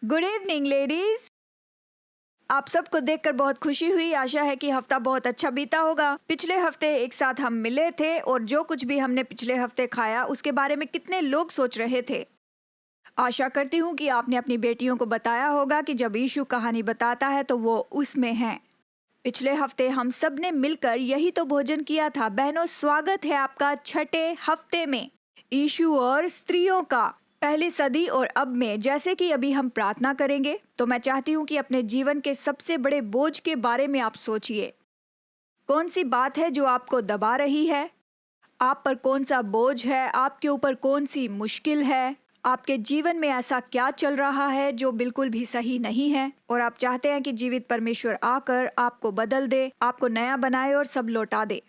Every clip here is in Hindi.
Good evening ladies. आप सबको देखकर बहुत खुशी हुई। आशा है कि हफ्ता बहुत अच्छा बीता होगा। पिछले हफ्ते एक साथ हम मिले थे और जो कुछ भी हमने पिछले हफ्ते खाया उसके बारे में कितने लोग सोच रहे थे। आशा करती हूँ कि आपने अपनी बेटियों को बताया होगा कि जब यीशु कहानी बताता है तो वो उसमें है। पिछले हफ्ते हम सब ने मिलकर यही तो भोजन किया था। बहनों, स्वागत है आपका छठे हफ्ते में यीशु और स्त्रियों का। पहली सदी और अब में, जैसे कि अभी हम प्रार्थना करेंगे, तो मैं चाहती हूँ कि अपने जीवन के सबसे बड़े बोझ के बारे में आप सोचिए। कौन सी बात है जो आपको दबा रही है? आप पर कौन सा बोझ है? आपके ऊपर कौन सी मुश्किल है? आपके जीवन में ऐसा क्या चल रहा है जो बिल्कुल भी सही नहीं है और आप चाहते हैं कि जीवित परमेश्वर आकर आपको बदल दे, आपको नया बनाए और सब लौटा दे।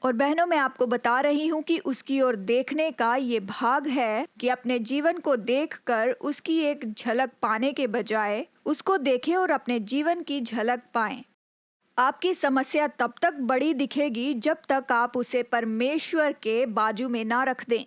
और बहनों, मैं आपको बता रही हूँ कि उसकी ओर देखने का ये भाग है कि अपने जीवन को देखकर उसकी एक झलक पाने के बजाय उसको देखें और अपने जीवन की झलक पाएं। आपकी समस्या तब तक बड़ी दिखेगी जब तक आप उसे परमेश्वर के बाजू में ना रख दें।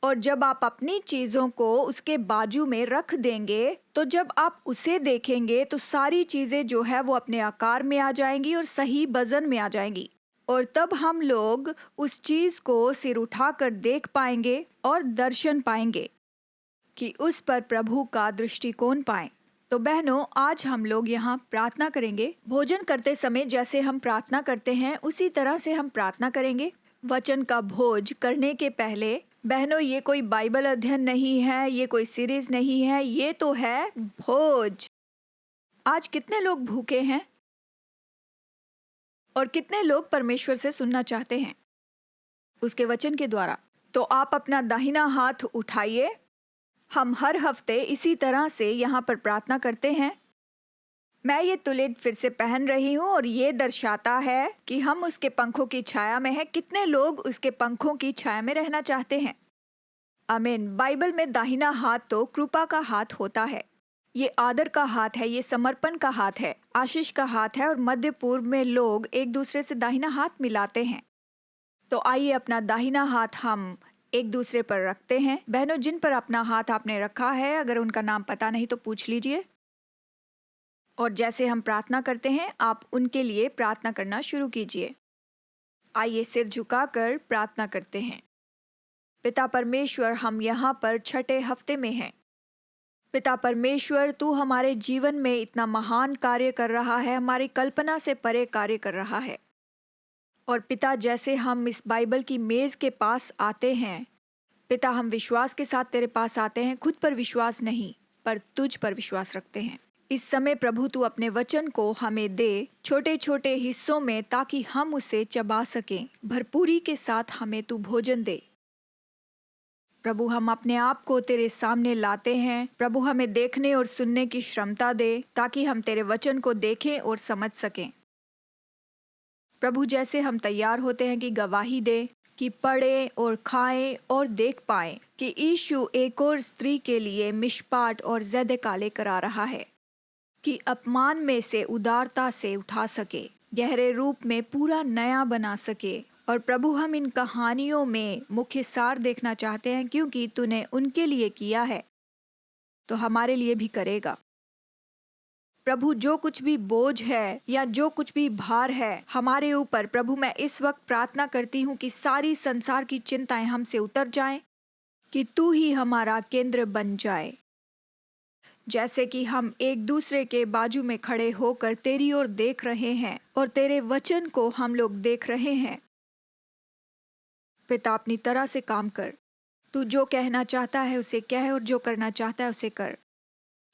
और जब आप अपनी चीजों को उसके बाजू में रख देंगे, तो जब आप उसे देखेंगे तो सारी चीजें जो है वो अपने आकार में आ जाएंगी और सही वजन में आ जाएंगी। और तब हम लोग उस चीज को सिर उठाकर देख पाएंगे और दर्शन पाएंगे कि उस पर प्रभु का दृष्टिकोण पाएं। तो बहनों, आज हम लोग यहाँ प्रार्थना करेंगे। भोजन करते समय जैसे हम प्रार्थना करते हैं उसी तरह से हम प्रार्थना करेंगे। वचन का भोज करने के पहले बहनों, ये कोई बाइबल अध्ययन नहीं है, ये कोई सीरीज नहीं है, ये तो है भोज। आज कितने लोग भूखे हैं और कितने लोग परमेश्वर से सुनना चाहते हैं उसके वचन के द्वारा? तो आप अपना दाहिना हाथ उठाइए। हम हर हफ्ते इसी तरह से यहाँ पर प्रार्थना करते हैं। मैं ये तुलिद फिर से पहन रही हूँ और ये दर्शाता है कि हम उसके पंखों की छाया में हैं। कितने लोग उसके पंखों की छाया में रहना चाहते हैं? आमीन। बाइबल में दाहिना हाथ तो कृपा का हाथ होता है, ये आदर का हाथ है, ये समर्पण का हाथ है, आशीष का हाथ है। और मध्य पूर्व में लोग एक दूसरे से दाहिना हाथ मिलाते हैं। तो आइए अपना दाहिना हाथ हम एक दूसरे पर रखते हैं। बहनों, जिन पर अपना हाथ आपने रखा है, अगर उनका नाम पता नहीं तो पूछ लीजिए। और जैसे हम प्रार्थना करते हैं आप उनके लिए प्रार्थना करना शुरू कीजिए। आइए सिर झुकाकर प्रार्थना करते हैं। पिता परमेश्वर, हम यहाँ पर छठे हफ्ते में हैं। पिता परमेश्वर, तू हमारे जीवन में इतना महान कार्य कर रहा है, हमारी कल्पना से परे कार्य कर रहा है। और पिता, जैसे हम इस बाइबल की मेज के पास आते हैं, पिता, हम विश्वास के साथ तेरे पास आते हैं। खुद पर विश्वास नहीं, पर तुझ पर विश्वास रखते हैं। इस समय प्रभु, तू अपने वचन को हमें दे छोटे छोटे हिस्सों में, ताकि हम उसे चबा सकें। भरपूरी के साथ हमें तू भोजन दे। प्रभु, हम अपने आप को तेरे सामने लाते हैं। प्रभु, हमें देखने और सुनने की क्षमता दे, ताकि हम तेरे वचन को देखें और समझ सकें। प्रभु, जैसे हम तैयार होते हैं कि गवाही दे, कि पढ़ें और खाएं और देख पाएं कि यीशु एक और स्त्री के लिए मिशपाट और ज़ेदका लेकर आ रहा है, कि अपमान में से उदारता से उठा सके, गहरे रूप में पूरा नया बना सके। और प्रभु, हम इन कहानियों में मुख्य सार देखना चाहते हैं, क्योंकि तूने उनके लिए किया है तो हमारे लिए भी करेगा। प्रभु, जो कुछ भी बोझ है या जो कुछ भी भार है हमारे ऊपर, प्रभु मैं इस वक्त प्रार्थना करती हूँ कि सारी संसार की चिंताएं हमसे उतर जाएं, कि तू ही हमारा केंद्र बन जाए। जैसे कि हम एक दूसरे के बाजू में खड़े होकर तेरी ओर देख रहे हैं और तेरे वचन को हम लोग देख रहे हैं। पिता, अपनी तरह से काम कर। तू जो कहना चाहता है उसे कह और जो करना चाहता है उसे कर।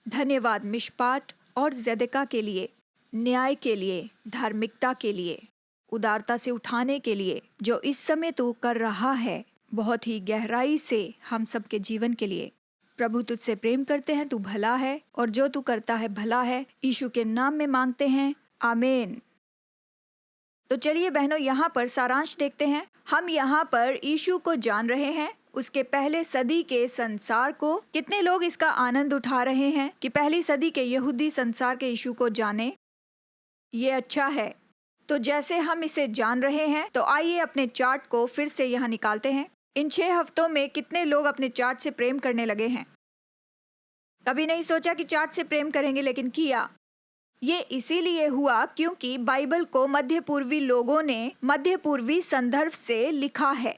धन्यवाद मिशपाट और ज़ेदका के लिए, न्याय के लिए, धार्मिकता के लिए, उदारता से उठाने के लिए, जो इस समय तू कर रहा है बहुत ही गहराई से हम सबके जीवन के लिए। प्रभु, तुझसे प्रेम करते हैं, तू भला है और जो तू करता है भला है। यीशु के नाम में मांगते हैं, आमीन। तो चलिए बहनों, यहाँ पर सारांश देखते हैं। हम यहाँ पर यीशु को जान रहे हैं, उसके पहले सदी के संसार को। कितने लोग इसका आनंद उठा रहे हैं कि पहली सदी के यहूदी संसार के यीशु को जाने? ये अच्छा है। तो जैसे हम इसे जान रहे हैं, तो आइए अपने चार्ट को फिर से यहाँ निकालते हैं। इन 6 हफ्तों में कितने लोग अपने चार्ट से प्रेम करने लगे हैं? कभी नहीं सोचा कि चाट से प्रेम करेंगे, लेकिन किया। ये इसीलिए हुआ क्योंकि बाइबल को मध्य पूर्वी लोगों ने मध्य पूर्वी संदर्भ से लिखा है।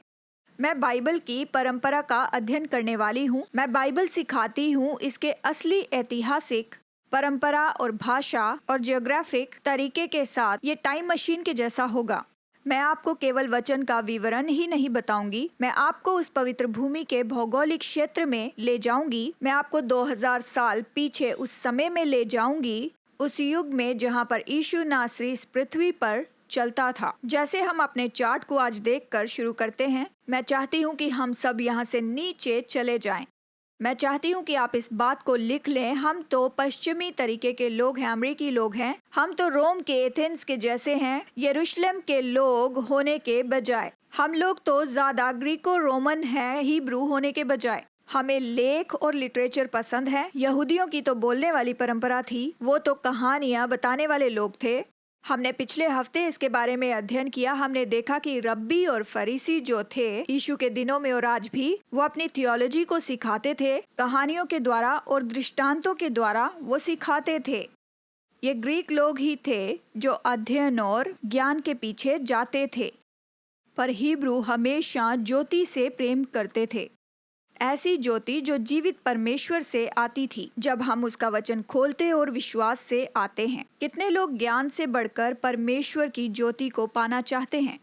मैं बाइबल की परंपरा का अध्ययन करने वाली हूँ। मैं बाइबल सिखाती हूँ इसके असली ऐतिहासिक परंपरा और भाषा और जियोग्राफिक तरीके के साथ। ये टाइम मशीन के जैसा होगा। मैं आपको केवल वचन का विवरण ही नहीं बताऊंगी, मैं आपको उस पवित्र भूमि के भौगोलिक क्षेत्र में ले जाऊंगी। मैं आपको 2000 साल पीछे उस समय में ले जाऊंगी, उस युग में जहां पर यीशु नासरी इस पृथ्वी पर चलता था। जैसे हम अपने चार्ट को आज देखकर शुरू करते हैं, मैं चाहती हूँ कि हम सब यहाँ से नीचे चले जाएं। मैं चाहती हूँ कि आप इस बात को लिख लें। हम तो पश्चिमी तरीके के लोग हैं, अमेरिकी लोग हैं। हम तो रोम के एथेंस के जैसे हैं, यरूशलेम के लोग होने के बजाय। हम लोग तो ज्यादा ग्रीको रोमन हैं, हिब्रू होने के बजाय। हमें लेख और लिटरेचर पसंद है। यहूदियों की तो बोलने वाली परंपरा थी, वो तो कहानियां बताने वाले लोग थे। हमने पिछले हफ्ते इसके बारे में अध्ययन किया। हमने देखा कि रब्बी और फरीसी जो थे यीशु के दिनों में और आज भी, वो अपनी थियोलॉजी को सिखाते थे, कहानियों के द्वारा और दृष्टांतों के द्वारा वो सिखाते थे। ये ग्रीक लोग ही थे जो अध्ययन और ज्ञान के पीछे जाते थे, पर हिब्रू हमेशा ज्योति से प्रेम करते थे, ऐसी ज्योति जो जीवित परमेश्वर से आती थी। जब हम उसका वचन खोलते और विश्वास से आते हैं, कितने लोग ज्ञान से बढ़कर परमेश्वर की ज्योति को पाना चाहते हैं।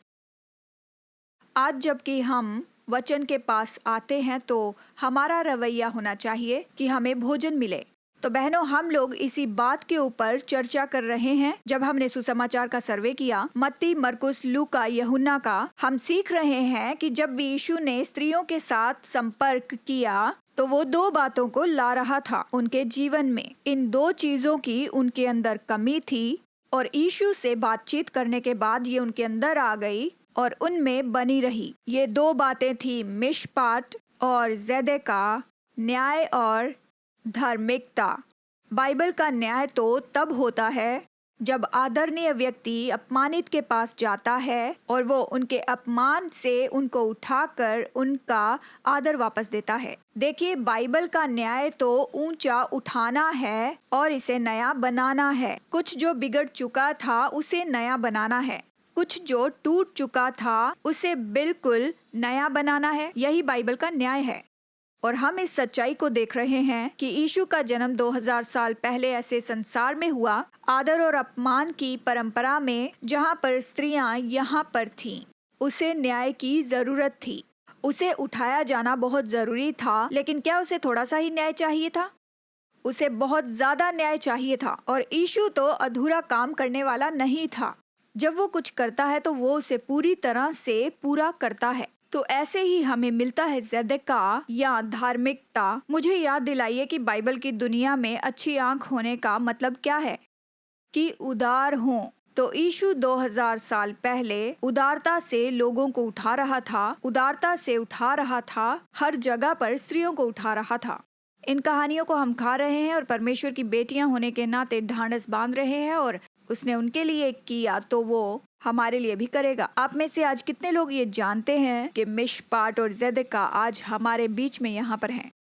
आज जबकि हम वचन के पास आते हैं तो हमारा रवैया होना चाहिए कि हमें भोजन मिले। तो बहनों, हम लोग इसी बात के ऊपर चर्चा कर रहे हैं। जब हमने सुसमाचार का सर्वे किया, मत्ती, मरकुस, लूका, यूहन्ना का, हम सीख रहे हैं कि जब भी यीशु ने स्त्रियों के साथ संपर्क किया तो वो दो बातों को ला रहा था उनके जीवन में। इन दो चीजों की उनके अंदर कमी थी और यीशु से बातचीत करने के बाद ये उनके अंदर आ गई और उनमें बनी रही। ये दो बातें थी, मिशपाट और ज़ेदेका, न्याय और धार्मिकता। बाइबल का न्याय तो तब होता है जब आदरणीय व्यक्ति अपमानित के पास जाता है और वो उनके अपमान से उनको उठाकर उनका आदर वापस देता है। देखिए, बाइबल का न्याय तो ऊंचा उठाना है और इसे नया बनाना है। कुछ जो बिगड़ चुका था उसे नया बनाना है, कुछ जो टूट चुका था उसे बिल्कुल नया बनाना है। यही बाइबल का न्याय है। और हम इस सच्चाई को देख रहे हैं कि यीशु का जन्म 2000 साल पहले ऐसे संसार में हुआ, आदर और अपमान की परंपरा में, जहाँ पर स्त्रियां यहाँ पर थीं। उसे न्याय की जरूरत थी, उसे उठाया जाना बहुत जरूरी था। लेकिन क्या उसे थोड़ा सा ही न्याय चाहिए था? उसे बहुत ज्यादा न्याय चाहिए था। और यीशु तो अधूरा काम करने वाला नहीं था। जब वो कुछ करता है तो वो उसे पूरी तरह से पूरा करता है। तो ऐसे ही हमें मिलता है ज़ेदेका या धार्मिकता। मुझे याद दिलाइए कि बाइबल की दुनिया में अच्छी आंख होने का मतलब क्या है, कि उदार हों। तो यीशु 2000 साल पहले उदारता से लोगों को उठा रहा था, उदारता से उठा रहा था, हर जगह पर स्त्रियों को उठा रहा था। इन कहानियों को हम खा रहे हैं और परमेश्वर की बेटियां होने के नाते ढांढस बांध रहे हैं, और उसने उनके लिए किया तो वो हमारे लिए भी करेगा। आप में से आज कितने लोग ये जानते हैं कि मिशपाट और ज़ेदेका आज हमारे बीच में यहाँ पर हैं?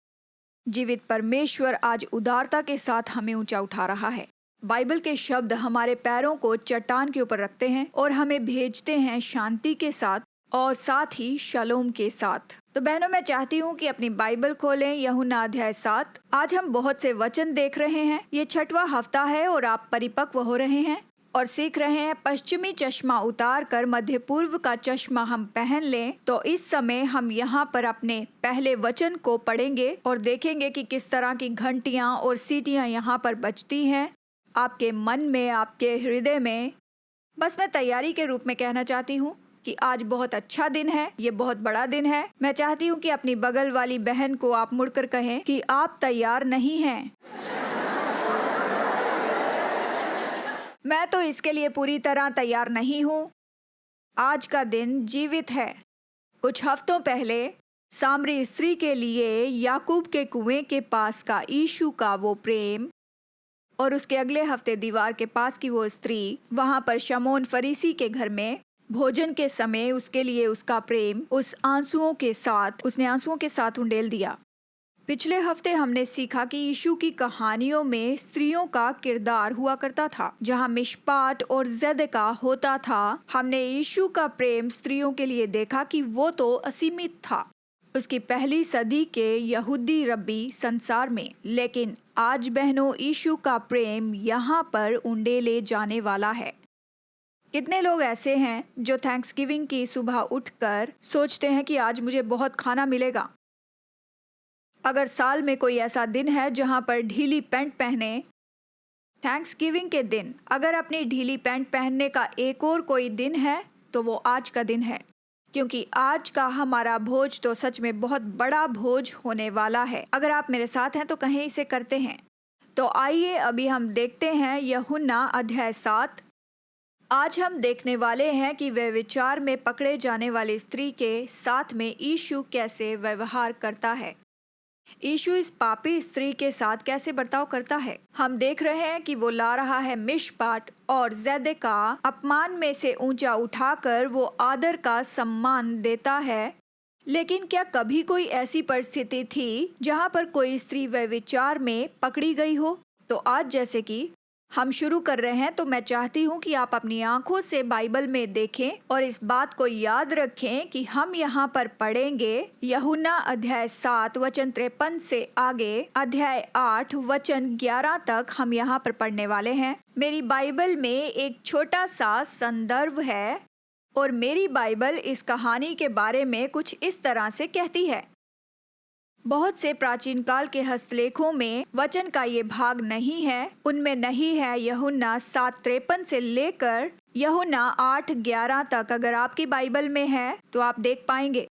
जीवित परमेश्वर आज उदारता के साथ हमें ऊंचा उठा रहा है। बाइबल के शब्द हमारे पैरों को चट्टान के ऊपर रखते हैं और हमें भेजते हैं शांति के साथ और साथ ही शलोम के साथ। तो बहनों, मैं चाहती हूँ कि अपनी बाइबल खोलें, यूहन्ना अध्याय 7। आज हम बहुत से वचन देख रहे हैं। ये 6वां हफ्ता है और आप परिपक्व हो रहे हैं और सीख रहे हैं। पश्चिमी चश्मा उतार कर मध्य पूर्व का चश्मा हम पहन लें। तो इस समय हम यहाँ पर अपने पहले वचन को पढ़ेंगे और देखेंगे कि किस तरह की घंटियाँ और सीटियाँ यहाँ पर बजती हैं आपके मन में, आपके हृदय में। बस मैं तैयारी के रूप में कहना चाहती हूँ कि आज बहुत अच्छा दिन है, ये बहुत बड़ा दिन है। मैं चाहती हूँ कि अपनी बगल वाली बहन को आप मुड़कर कहें कि आप तैयार नहीं हैं। मैं तो इसके लिए पूरी तरह तैयार नहीं हूँ। आज का दिन जीवित है। कुछ हफ्तों पहले सामरी स्त्री के लिए याकूब के कुएं के पास का यीशु का वो प्रेम, और उसके अगले हफ्ते दीवार के पास की वो स्त्री, वहां पर शमौन फरीसी के घर में भोजन के समय उसके लिए उसका प्रेम उसने आंसुओं के साथ उंडेल दिया। पिछले हफ्ते हमने सीखा कि यीशु की कहानियों में स्त्रियों का किरदार हुआ करता था, जहां मिशपाट और ज़ेदेका होता था। हमने यीशु का प्रेम स्त्रियों के लिए देखा कि वो तो असीमित था उसकी पहली सदी के यहूदी रब्बी संसार में। लेकिन आज बहनों, यीशु का प्रेम यहाँ पर उंडेले जाने वाला है। कितने लोग ऐसे हैं जो थैंक्सगिविंग की सुबह उठकर सोचते हैं कि आज मुझे बहुत खाना मिलेगा। अगर साल में कोई ऐसा दिन है जहां पर ढीली पैंट पहने, थैंक्सगिविंग के दिन अगर अपनी ढीली पैंट पहनने का एक और कोई दिन है तो वो आज का दिन है, क्योंकि आज का हमारा भोज तो सच में बहुत बड़ा भोज होने वाला है। अगर आप मेरे साथ हैं तो कहें इसे करते हैं। तो आइए अभी हम देखते हैं यूहन्ना अध्याय 7। आज हम देखने वाले हैं कि व्यभिचार में पकड़े जाने वाली स्त्री के साथ में यीशु कैसे व्यवहार करता है। यीशु इस पापी स्त्री के साथ कैसे बर्ताव करता है। हम देख रहे हैं कि वो ला रहा है मिशपाट और ज़ेदेका अपमान में से ऊंचा उठाकर वो आदर का सम्मान देता है। लेकिन क्या कभी कोई ऐसी परिस्थिति थी जहां पर कोई स्त्री व्यभिचार में पकड़ी गई हो? तो आज जैसे कि हम शुरू कर रहे हैं तो मैं चाहती हूँ कि आप अपनी आंखों से बाइबल में देखें और इस बात को याद रखें कि हम यहाँ पर पढ़ेंगे यूहन्ना अध्याय 7 वचन 53 से आगे अध्याय 8 वचन 11 तक हम यहाँ पर पढ़ने वाले हैं। मेरी बाइबल में एक छोटा सा संदर्भ है और मेरी बाइबल इस कहानी के बारे में कुछ इस तरह से कहती है। बहुत से प्राचीन काल के हस्तलेखों में वचन का ये भाग नहीं है। उनमें नहीं है यूहन्ना 7:53 से लेकर यूहन्ना 8:11 तक। अगर आपकी बाइबल में है तो आप देख पाएंगे।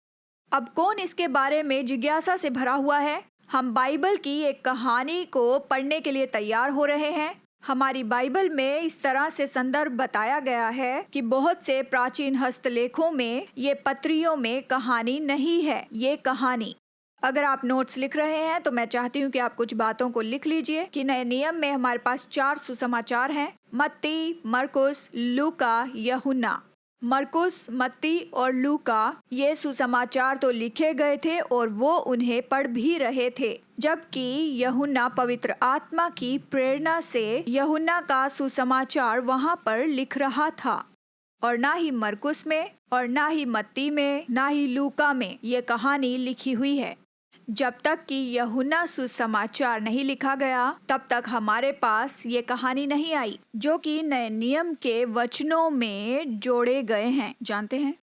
अब कौन इसके बारे में जिज्ञासा से भरा हुआ है? हम बाइबल की एक कहानी को पढ़ने के लिए तैयार हो रहे हैं। हमारी बाइबल में इस तरह से संदर्भ बताया गया है कि बहुत से प्राचीन हस्तलेखों में ये पत्रियों में कहानी नहीं है। ये कहानी, अगर आप नोट्स लिख रहे हैं तो मैं चाहती हूँ कि आप कुछ बातों को लिख लीजिए कि नए नियम में हमारे पास 4 सुसमाचार हैं। मत्ती, मरकुस, लूका, यूहन्ना। मरकुस, मत्ती और लूका ये सुसमाचार तो लिखे गए थे और वो उन्हें पढ़ भी रहे थे, जबकि यूहन्ना पवित्र आत्मा की प्रेरणा से यूहन्ना का सुसमाचार वहाँ पर लिख रहा था। और ना ही मरकुस में और ना ही मत्ती में ना ही लूका में ये कहानी लिखी हुई है। जब तक कि यूहन्ना सुसमाचार नहीं लिखा गया तब तक हमारे पास ये कहानी नहीं आई, जो कि नए नियम के वचनों में जोड़े गए हैं। जानते हैं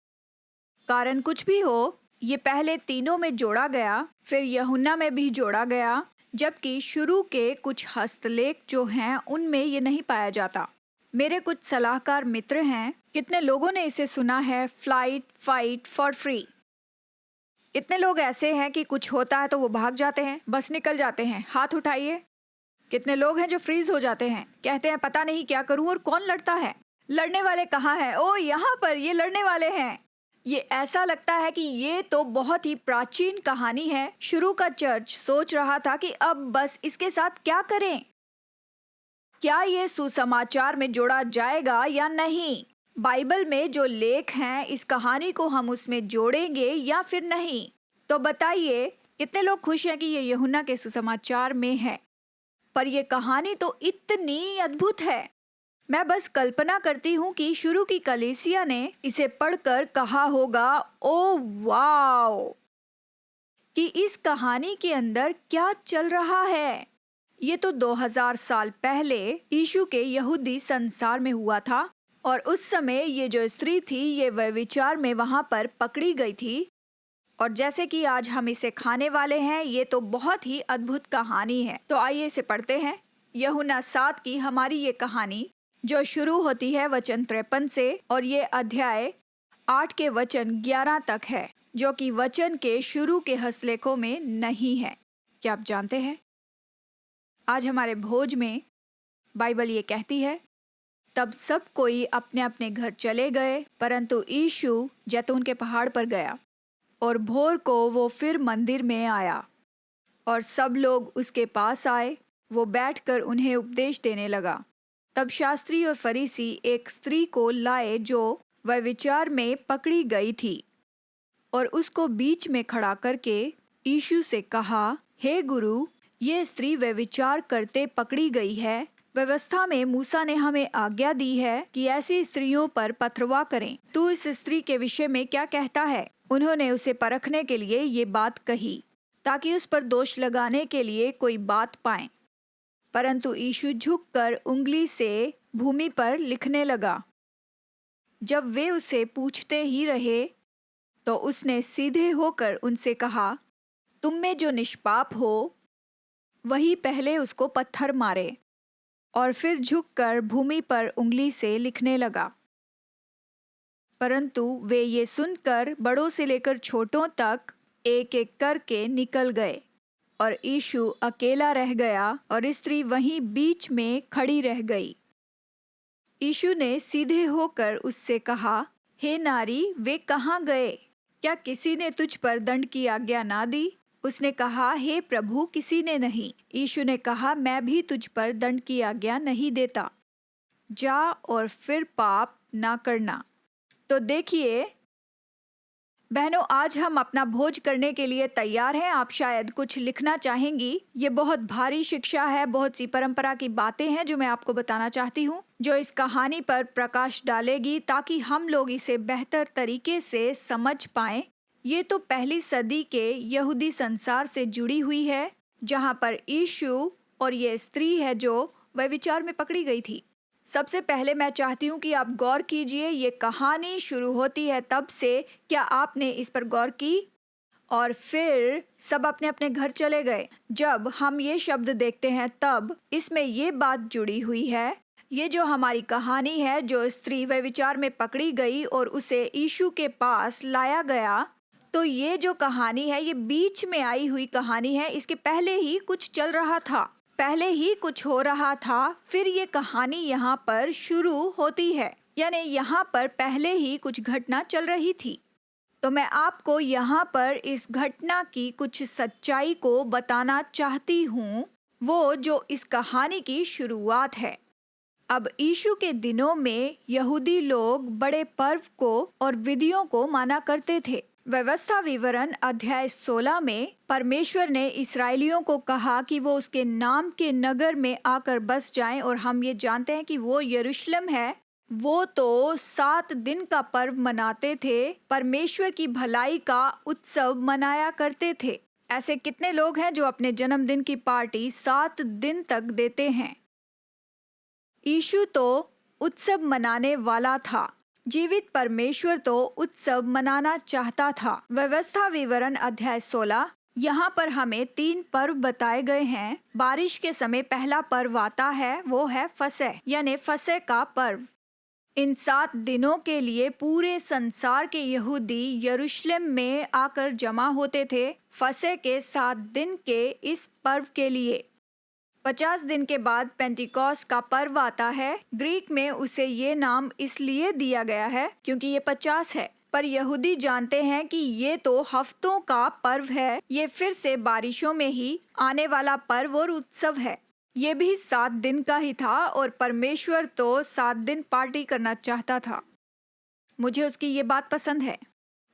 कारण कुछ भी हो, ये पहले तीनों में जोड़ा गया, फिर यूहन्ना में भी जोड़ा गया, जबकि शुरू के कुछ हस्तलेख जो हैं उनमें ये नहीं पाया जाता। मेरे कुछ सलाहकार मित्र हैं। कितने लोगों ने इसे सुना है, फ्लाइट फाइट फॉर फ्री। कितने लोग ऐसे हैं कि कुछ होता है तो वो भाग जाते हैं, बस निकल जाते हैं? हाथ उठाइए। कितने लोग हैं जो फ्रीज हो जाते हैं, कहते हैं पता नहीं क्या करूं और कौन लड़ता है? लड़ने वाले कहाँ हैं? ओ यहाँ पर ये लड़ने वाले हैं। ये ऐसा लगता है कि ये तो बहुत ही प्राचीन कहानी है। शुरू का चर्च सोच रहा था कि अब बस इसके साथ क्या करें, क्या ये सुसमाचार में जोड़ा जाएगा या नहीं। बाइबल में जो लेख हैं इस कहानी को हम उसमें जोड़ेंगे या फिर नहीं। तो बताइए कितने लोग खुश हैं कि ये यूहन्ना के सुसमाचार में है। पर ये कहानी तो इतनी अद्भुत है। मैं बस कल्पना करती हूँ कि शुरू की कलीसिया ने इसे पढ़कर कहा होगा, ओ वाओ, कि इस कहानी के अंदर क्या चल रहा है। ये तो 2000 साल पहले यीशु के यहूदी संसार में हुआ था और उस समय ये जो स्त्री थी ये व्यभिचार में वहां पर पकड़ी गई थी। और जैसे कि आज हम इसे खाने वाले हैं, ये तो बहुत ही अद्भुत कहानी है। तो आइए इसे पढ़ते हैं। यूहन्ना 7 की हमारी ये कहानी जो शुरू होती है वचन 53 से और ये अध्याय 8 के वचन 11 तक है, जो कि वचन के शुरू के हस्तलेखों में नहीं है। क्या आप जानते हैं आज हमारे भोज में बाइबल ये कहती है, तब सब कोई अपने अपने घर चले गए, परंतु यीशु जैतून के पहाड़ पर गया और भोर को वो फिर मंदिर में आया और सब लोग उसके पास आए। वो बैठकर उन्हें उपदेश देने लगा। तब शास्त्री और फरीसी एक स्त्री को लाए जो व्यभिचार में पकड़ी गई थी और उसको बीच में खड़ा करके यीशु से कहा, हे गुरु, ये स्त्री व्यभिचार करते पकड़ी गई है। व्यवस्था में मूसा ने हमें आज्ञा दी है कि ऐसी स्त्रियों पर पथरवाह करें। तू इस स्त्री के विषय में क्या कहता है? उन्होंने उसे परखने के लिए ये बात कही ताकि उस पर दोष लगाने के लिए कोई बात पाएं। परंतु यीशु झुककर उंगली से भूमि पर लिखने लगा। जब वे उसे पूछते ही रहे तो उसने सीधे होकर उनसे कहा, तुम में जो निष्पाप हो वही पहले उसको पत्थर मारे। और फिर झुककर भूमि पर उंगली से लिखने लगा। परंतु वे ये सुनकर बड़ों से लेकर छोटों तक एक एक करके निकल गए और यीशु अकेला रह गया और स्त्री वहीं बीच में खड़ी रह गई। यीशु ने सीधे होकर उससे कहा, हे नारी, वे कहाँ गए? क्या किसी ने तुझ पर दंड की आज्ञा ना दी? उसने कहा, हे प्रभु, किसी ने नहीं। यीशु ने कहा, मैं भी तुझ पर दंड की आज्ञा नहीं देता। जा और फिर पाप ना करना। तो देखिए बहनों, आज हम अपना भोज करने के लिए तैयार हैं। आप शायद कुछ लिखना चाहेंगी। ये बहुत भारी शिक्षा है, बहुत सी परंपरा की बातें हैं जो मैं आपको बताना चाहती हूँ, जो इस कहानी पर प्रकाश डालेगी ताकि हम लोग इसे बेहतर तरीके से समझ पाएं। ये तो पहली सदी के यहूदी संसार से जुड़ी हुई है, जहाँ पर यीशु और ये स्त्री है जो व्यभिचार में पकड़ी गई थी। सबसे पहले मैं चाहती हूँ कि आप गौर कीजिए, ये कहानी शुरू होती है तब से। क्या आपने इस पर गौर की? और फिर सब अपने अपने घर चले गए। जब हम ये शब्द देखते हैं तब इसमें ये बात जुड़ी हुई है। ये जो हमारी कहानी है, जो स्त्री व्यभिचार में पकड़ी गई और उसे यीशु के पास लाया गया, तो ये जो कहानी है ये बीच में आई हुई कहानी है। इसके पहले ही कुछ चल रहा था, पहले ही कुछ हो रहा था, फिर ये कहानी यहाँ पर शुरू होती है। यानी यहाँ पर पहले ही कुछ घटना चल रही थी। तो मैं आपको यहाँ पर इस घटना की कुछ सच्चाई को बताना चाहती हूँ, वो जो इस कहानी की शुरुआत है। अब यीशु के दिनों में यहूदी लोग बड़े पर्व को और विधियों को माना करते थे। व्यवस्था विवरण अध्याय 16 में परमेश्वर ने इस्राएलियों को कहा कि वो उसके नाम के नगर में आकर बस जाएं, और हम ये जानते हैं कि वो यरूशलेम है। वो तो 7 दिन का पर्व मनाते थे, परमेश्वर की भलाई का उत्सव मनाया करते थे। ऐसे कितने लोग हैं जो अपने जन्मदिन की पार्टी 7 दिन तक देते हैं? यीशु तो उत्सव मनाने वाला था। जीवित परमेश्वर तो उत्सव मनाना चाहता था। व्यवस्था विवरण अध्याय 16, यहाँ पर हमें 3 पर्व बताए गए हैं। बारिश के समय पहला पर्व आता है, वो है फसह, यानी फसह का पर्व। इन 7 दिनों के लिए पूरे संसार के यहूदी यरूशलेम में आकर जमा होते थे, फसह के 7 दिन के इस पर्व के लिए। 50 दिन के बाद पेंटिकॉस्ट का पर्व आता है। ग्रीक में उसे ये नाम इसलिए दिया गया है क्योंकि ये 50 है, पर यहूदी जानते हैं कि ये तो हफ्तों का पर्व है। ये फिर से बारिशों में ही आने वाला पर्व और उत्सव है। ये भी 7 दिन का ही था और परमेश्वर तो 7 दिन पार्टी करना चाहता था। मुझे उसकी ये बात पसंद है।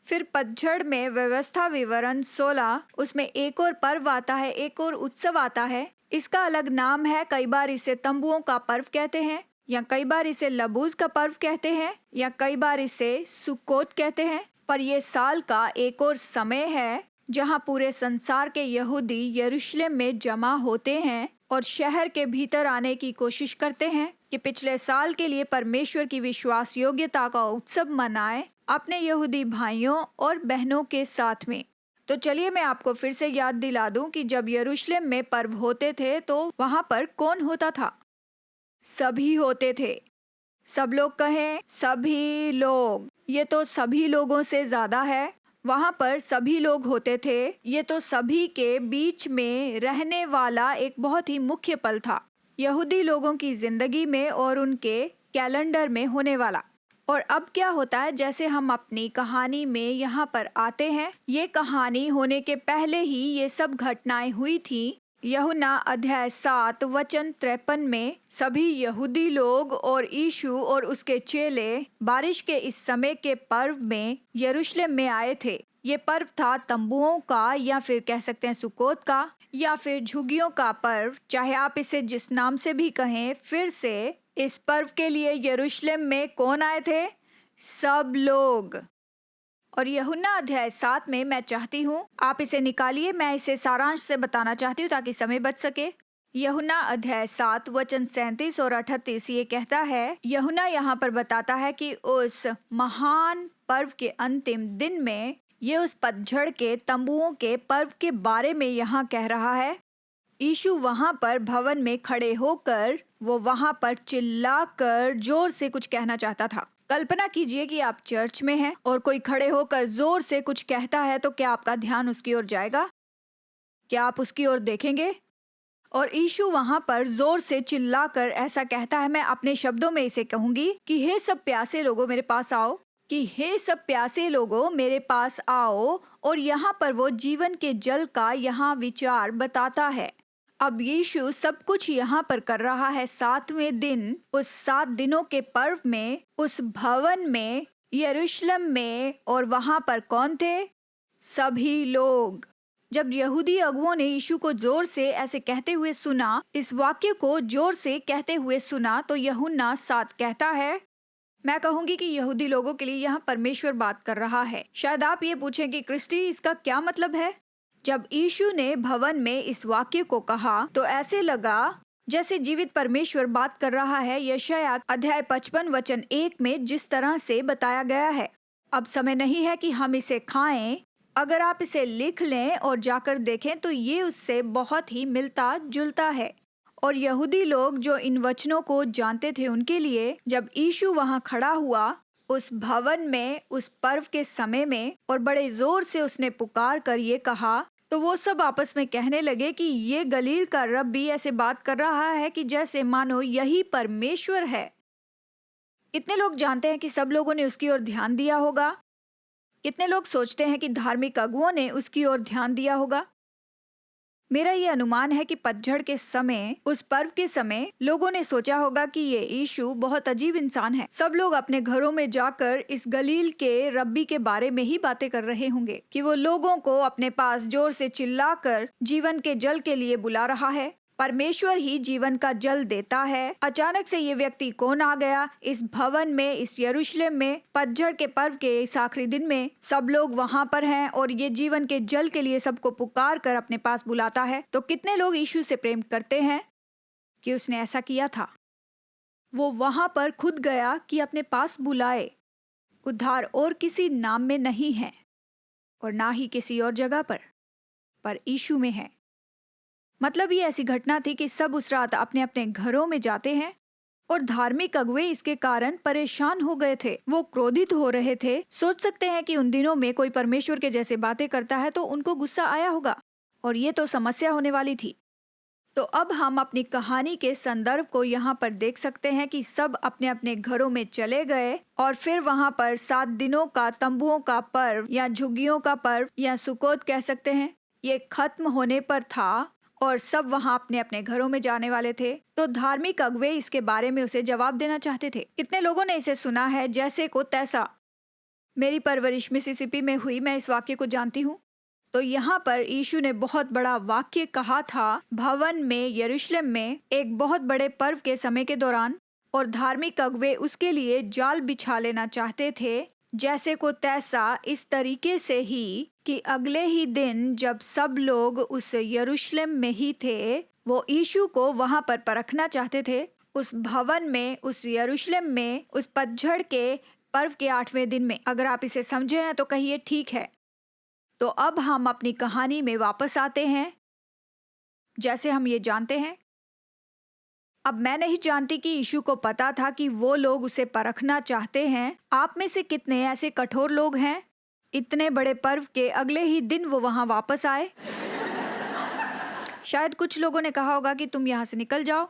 फिर पतझड़ में व्यवस्था विवरण 16, उसमें एक और पर्व आता है, एक और उत्सव आता है। इसका अलग नाम है। कई बार इसे तंबुओं का पर्व कहते हैं, या कई बार इसे लबूज का पर्व कहते हैं, या कई बार इसे सुक्कोत कहते हैं। पर यह साल का एक और समय है जहां पूरे संसार के यहूदी यरूशलेम में जमा होते हैं और शहर के भीतर आने की कोशिश करते हैं कि पिछले साल के लिए परमेश्वर की विश्वास योग्यता का उत्सव मनाएं अपने यहूदी भाइयों और बहनों के साथ में। तो चलिए मैं आपको फिर से याद दिला दूं कि जब यरूशलेम में पर्व होते थे तो वहां पर कौन होता था? सभी होते थे। सब लोग कहें, सभी लोग। ये तो सभी लोगों से ज्यादा है। वहां पर सभी लोग होते थे। ये तो सभी के बीच में रहने वाला एक बहुत ही मुख्य पल था यहूदी लोगों की जिंदगी में और उनके कैलेंडर में होने वाला। और अब क्या होता है, जैसे हम अपनी कहानी में यहाँ पर आते हैं, ये कहानी होने के पहले ही ये सब घटनाएं हुई थी। यूहन्ना अध्याय 7 वचन 53 में सभी यहूदी लोग और यीशु और उसके चेले बारिश के इस समय के पर्व में यरूशलेम में आए थे। ये पर्व था तंबुओं का, या फिर कह सकते हैं सुकोत का, या फिर झुग्गियों का पर्व, चाहे आप इसे जिस नाम से भी कहें। फिर से इस पर्व के लिए यरूशलेम में कौन आए थे? सब लोग। और यूहन्ना अध्याय 7 में मैं चाहती हूँ आप इसे निकालिए, मैं इसे सारांश से बताना चाहती हूँ ताकि समय बच सके। यूहन्ना अध्याय 7 वचन 37 और 38 ये कहता है, यूहन्ना यहाँ पर बताता है कि उस महान पर्व के अंतिम दिन में, ये उस पतझड़ के तंबुओं के पर्व के बारे में यहाँ कह रहा है। यीशु वहाँ पर भवन में खड़े होकर वो वहाँ पर चिल्लाकर जोर से कुछ कहना चाहता था। कल्पना कीजिए कि आप चर्च में हैं और कोई खड़े होकर जोर से कुछ कहता है, तो क्या आपका ध्यान उसकी ओर जाएगा? क्या आप उसकी ओर देखेंगे? और यीशु वहाँ पर जोर से चिल्लाकर ऐसा कहता है, मैं अपने शब्दों में इसे कहूंगी कि हे सब प्यासे लोगों मेरे पास आओ, कि हे सब प्यासे लोगों मेरे पास आओ। और यहाँ पर वो जीवन के जल का यहाँ विचार बताता है। अब यीशु सब कुछ यहाँ पर कर रहा है 7वें दिन, उस 7 दिनों के पर्व में, उस भवन में, यरूशलेम में। और वहाँ पर कौन थे? सभी लोग। जब यहूदी अगुओं ने यीशु को जोर से ऐसे कहते हुए सुना, इस वाक्य को जोर से कहते हुए सुना, तो यूहन्ना 7 कहता है, मैं कहूंगी कि यहूदी लोगों के लिए यहाँ परमेश्वर बात कर रहा है। शायद आप ये पूछें कि क्रिस्टी इसका क्या मतलब है? जब यीशु ने भवन में इस वाक्य को कहा तो ऐसे लगा जैसे जीवित परमेश्वर बात कर रहा है। यशायाह अध्याय 55 वचन 1 में जिस तरह से बताया गया है। अब समय नहीं है कि हम इसे खाएं। अगर आप इसे लिख लें और जाकर देखें तो ये उससे बहुत ही मिलता जुलता है। और यहूदी लोग जो इन वचनों को जानते थे, उनके लिए जब यीशु वहाँ खड़ा हुआ उस भवन में उस पर्व के समय में, और बड़े जोर से उसने पुकार कर ये कहा, तो वो सब आपस में कहने लगे कि ये गलील का रब्बी ऐसे बात कर रहा है कि जैसे मानो यही परमेश्वर है। कितने लोग जानते हैं कि सब लोगों ने उसकी ओर ध्यान दिया होगा? कितने लोग सोचते हैं कि धार्मिक अगुओं ने उसकी ओर ध्यान दिया होगा? मेरा ये अनुमान है कि पतझड़ के समय, उस पर्व के समय, लोगों ने सोचा होगा कि ये यीशु बहुत अजीब इंसान है। सब लोग अपने घरों में जाकर इस गलील के रब्बी के बारे में ही बातें कर रहे होंगे कि वो लोगों को अपने पास जोर से चिल्लाकर जीवन के जल के लिए बुला रहा है। परमेश्वर ही जीवन का जल देता है। अचानक से ये व्यक्ति कौन आ गया इस भवन में, इस यरूशलेम में, पतझड़ के पर्व के इस आखिरी दिन में? सब लोग वहां पर हैं और ये जीवन के जल के लिए सबको पुकार कर अपने पास बुलाता है। तो कितने लोग यीशु से प्रेम करते हैं कि उसने ऐसा किया था? वो वहां पर खुद गया कि अपने पास बुलाए। उद्धार और किसी नाम में नहीं है और ना ही किसी और जगह पर यीशु में है। मतलब ये ऐसी घटना थी कि सब उस रात अपने अपने घरों में जाते हैं और धार्मिक अगुवे इसके कारण परेशान हो गए थे। वो क्रोधित हो रहे थे। सोच सकते हैं कि उन दिनों में कोई परमेश्वर के जैसे बातें करता है तो उनको गुस्सा आया होगा और ये तो समस्या होने वाली थी। तो अब हम अपनी कहानी के संदर्भ को यहाँ पर देख सकते हैं कि सब अपने अपने घरों में चले गए और फिर वहाँ पर 7 दिनों का तंबुओं का पर्व या झुग्गियों का पर्व या सुकोत कह सकते हैं, ये खत्म होने पर था और सब वहाँ अपने अपने घरों में जाने वाले थे। तो धार्मिक अगुवे इसके बारे में उसे जवाब देना चाहते थे। कितने लोगों ने इसे सुना है जैसे को तैसा? मेरी परवरिश मिसिसिपी में हुई, मैं इस वाक्य को जानती हूँ। तो यहाँ पर यीशु ने बहुत बड़ा वाक्य कहा था भवन में, यरूशलेम में, एक बहुत बड़े पर्व के समय के दौरान, और धार्मिक अगुवे उसके लिए जाल बिछा लेना चाहते थे जैसे को तैसा, इस तरीके से ही कि अगले ही दिन जब सब लोग उस यरूशलेम में ही थे, वो यीशु को वहां पर परखना चाहते थे, उस भवन में, उस यरूशलेम में, उस पतझड़ के पर्व के 8वें दिन में। अगर आप इसे समझे हैं तो कहिए ठीक है। तो अब हम अपनी कहानी में वापस आते हैं। जैसे हम ये जानते हैं, अब मैं नहीं जानती कि यीशु को पता था कि वो लोग उसे परखना चाहते हैं। आप में से कितने ऐसे कठोर लोग हैं? इतने बड़े पर्व के अगले ही दिन वो वहां वापस आए। शायद कुछ लोगों ने कहा होगा कि तुम यहाँ से निकल जाओ।